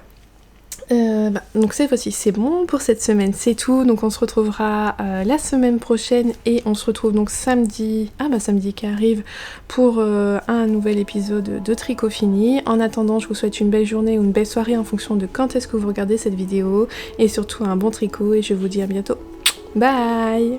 Donc cette fois-ci c'est bon pour cette semaine, c'est tout. Donc on se retrouvera la semaine prochaine et on se retrouve donc samedi, samedi qui arrive pour un nouvel épisode de Tricot Fini. En attendant, je vous souhaite une belle journée ou une belle soirée en fonction de quand est-ce que vous regardez cette vidéo et surtout un bon tricot et je vous dis à bientôt. Bye!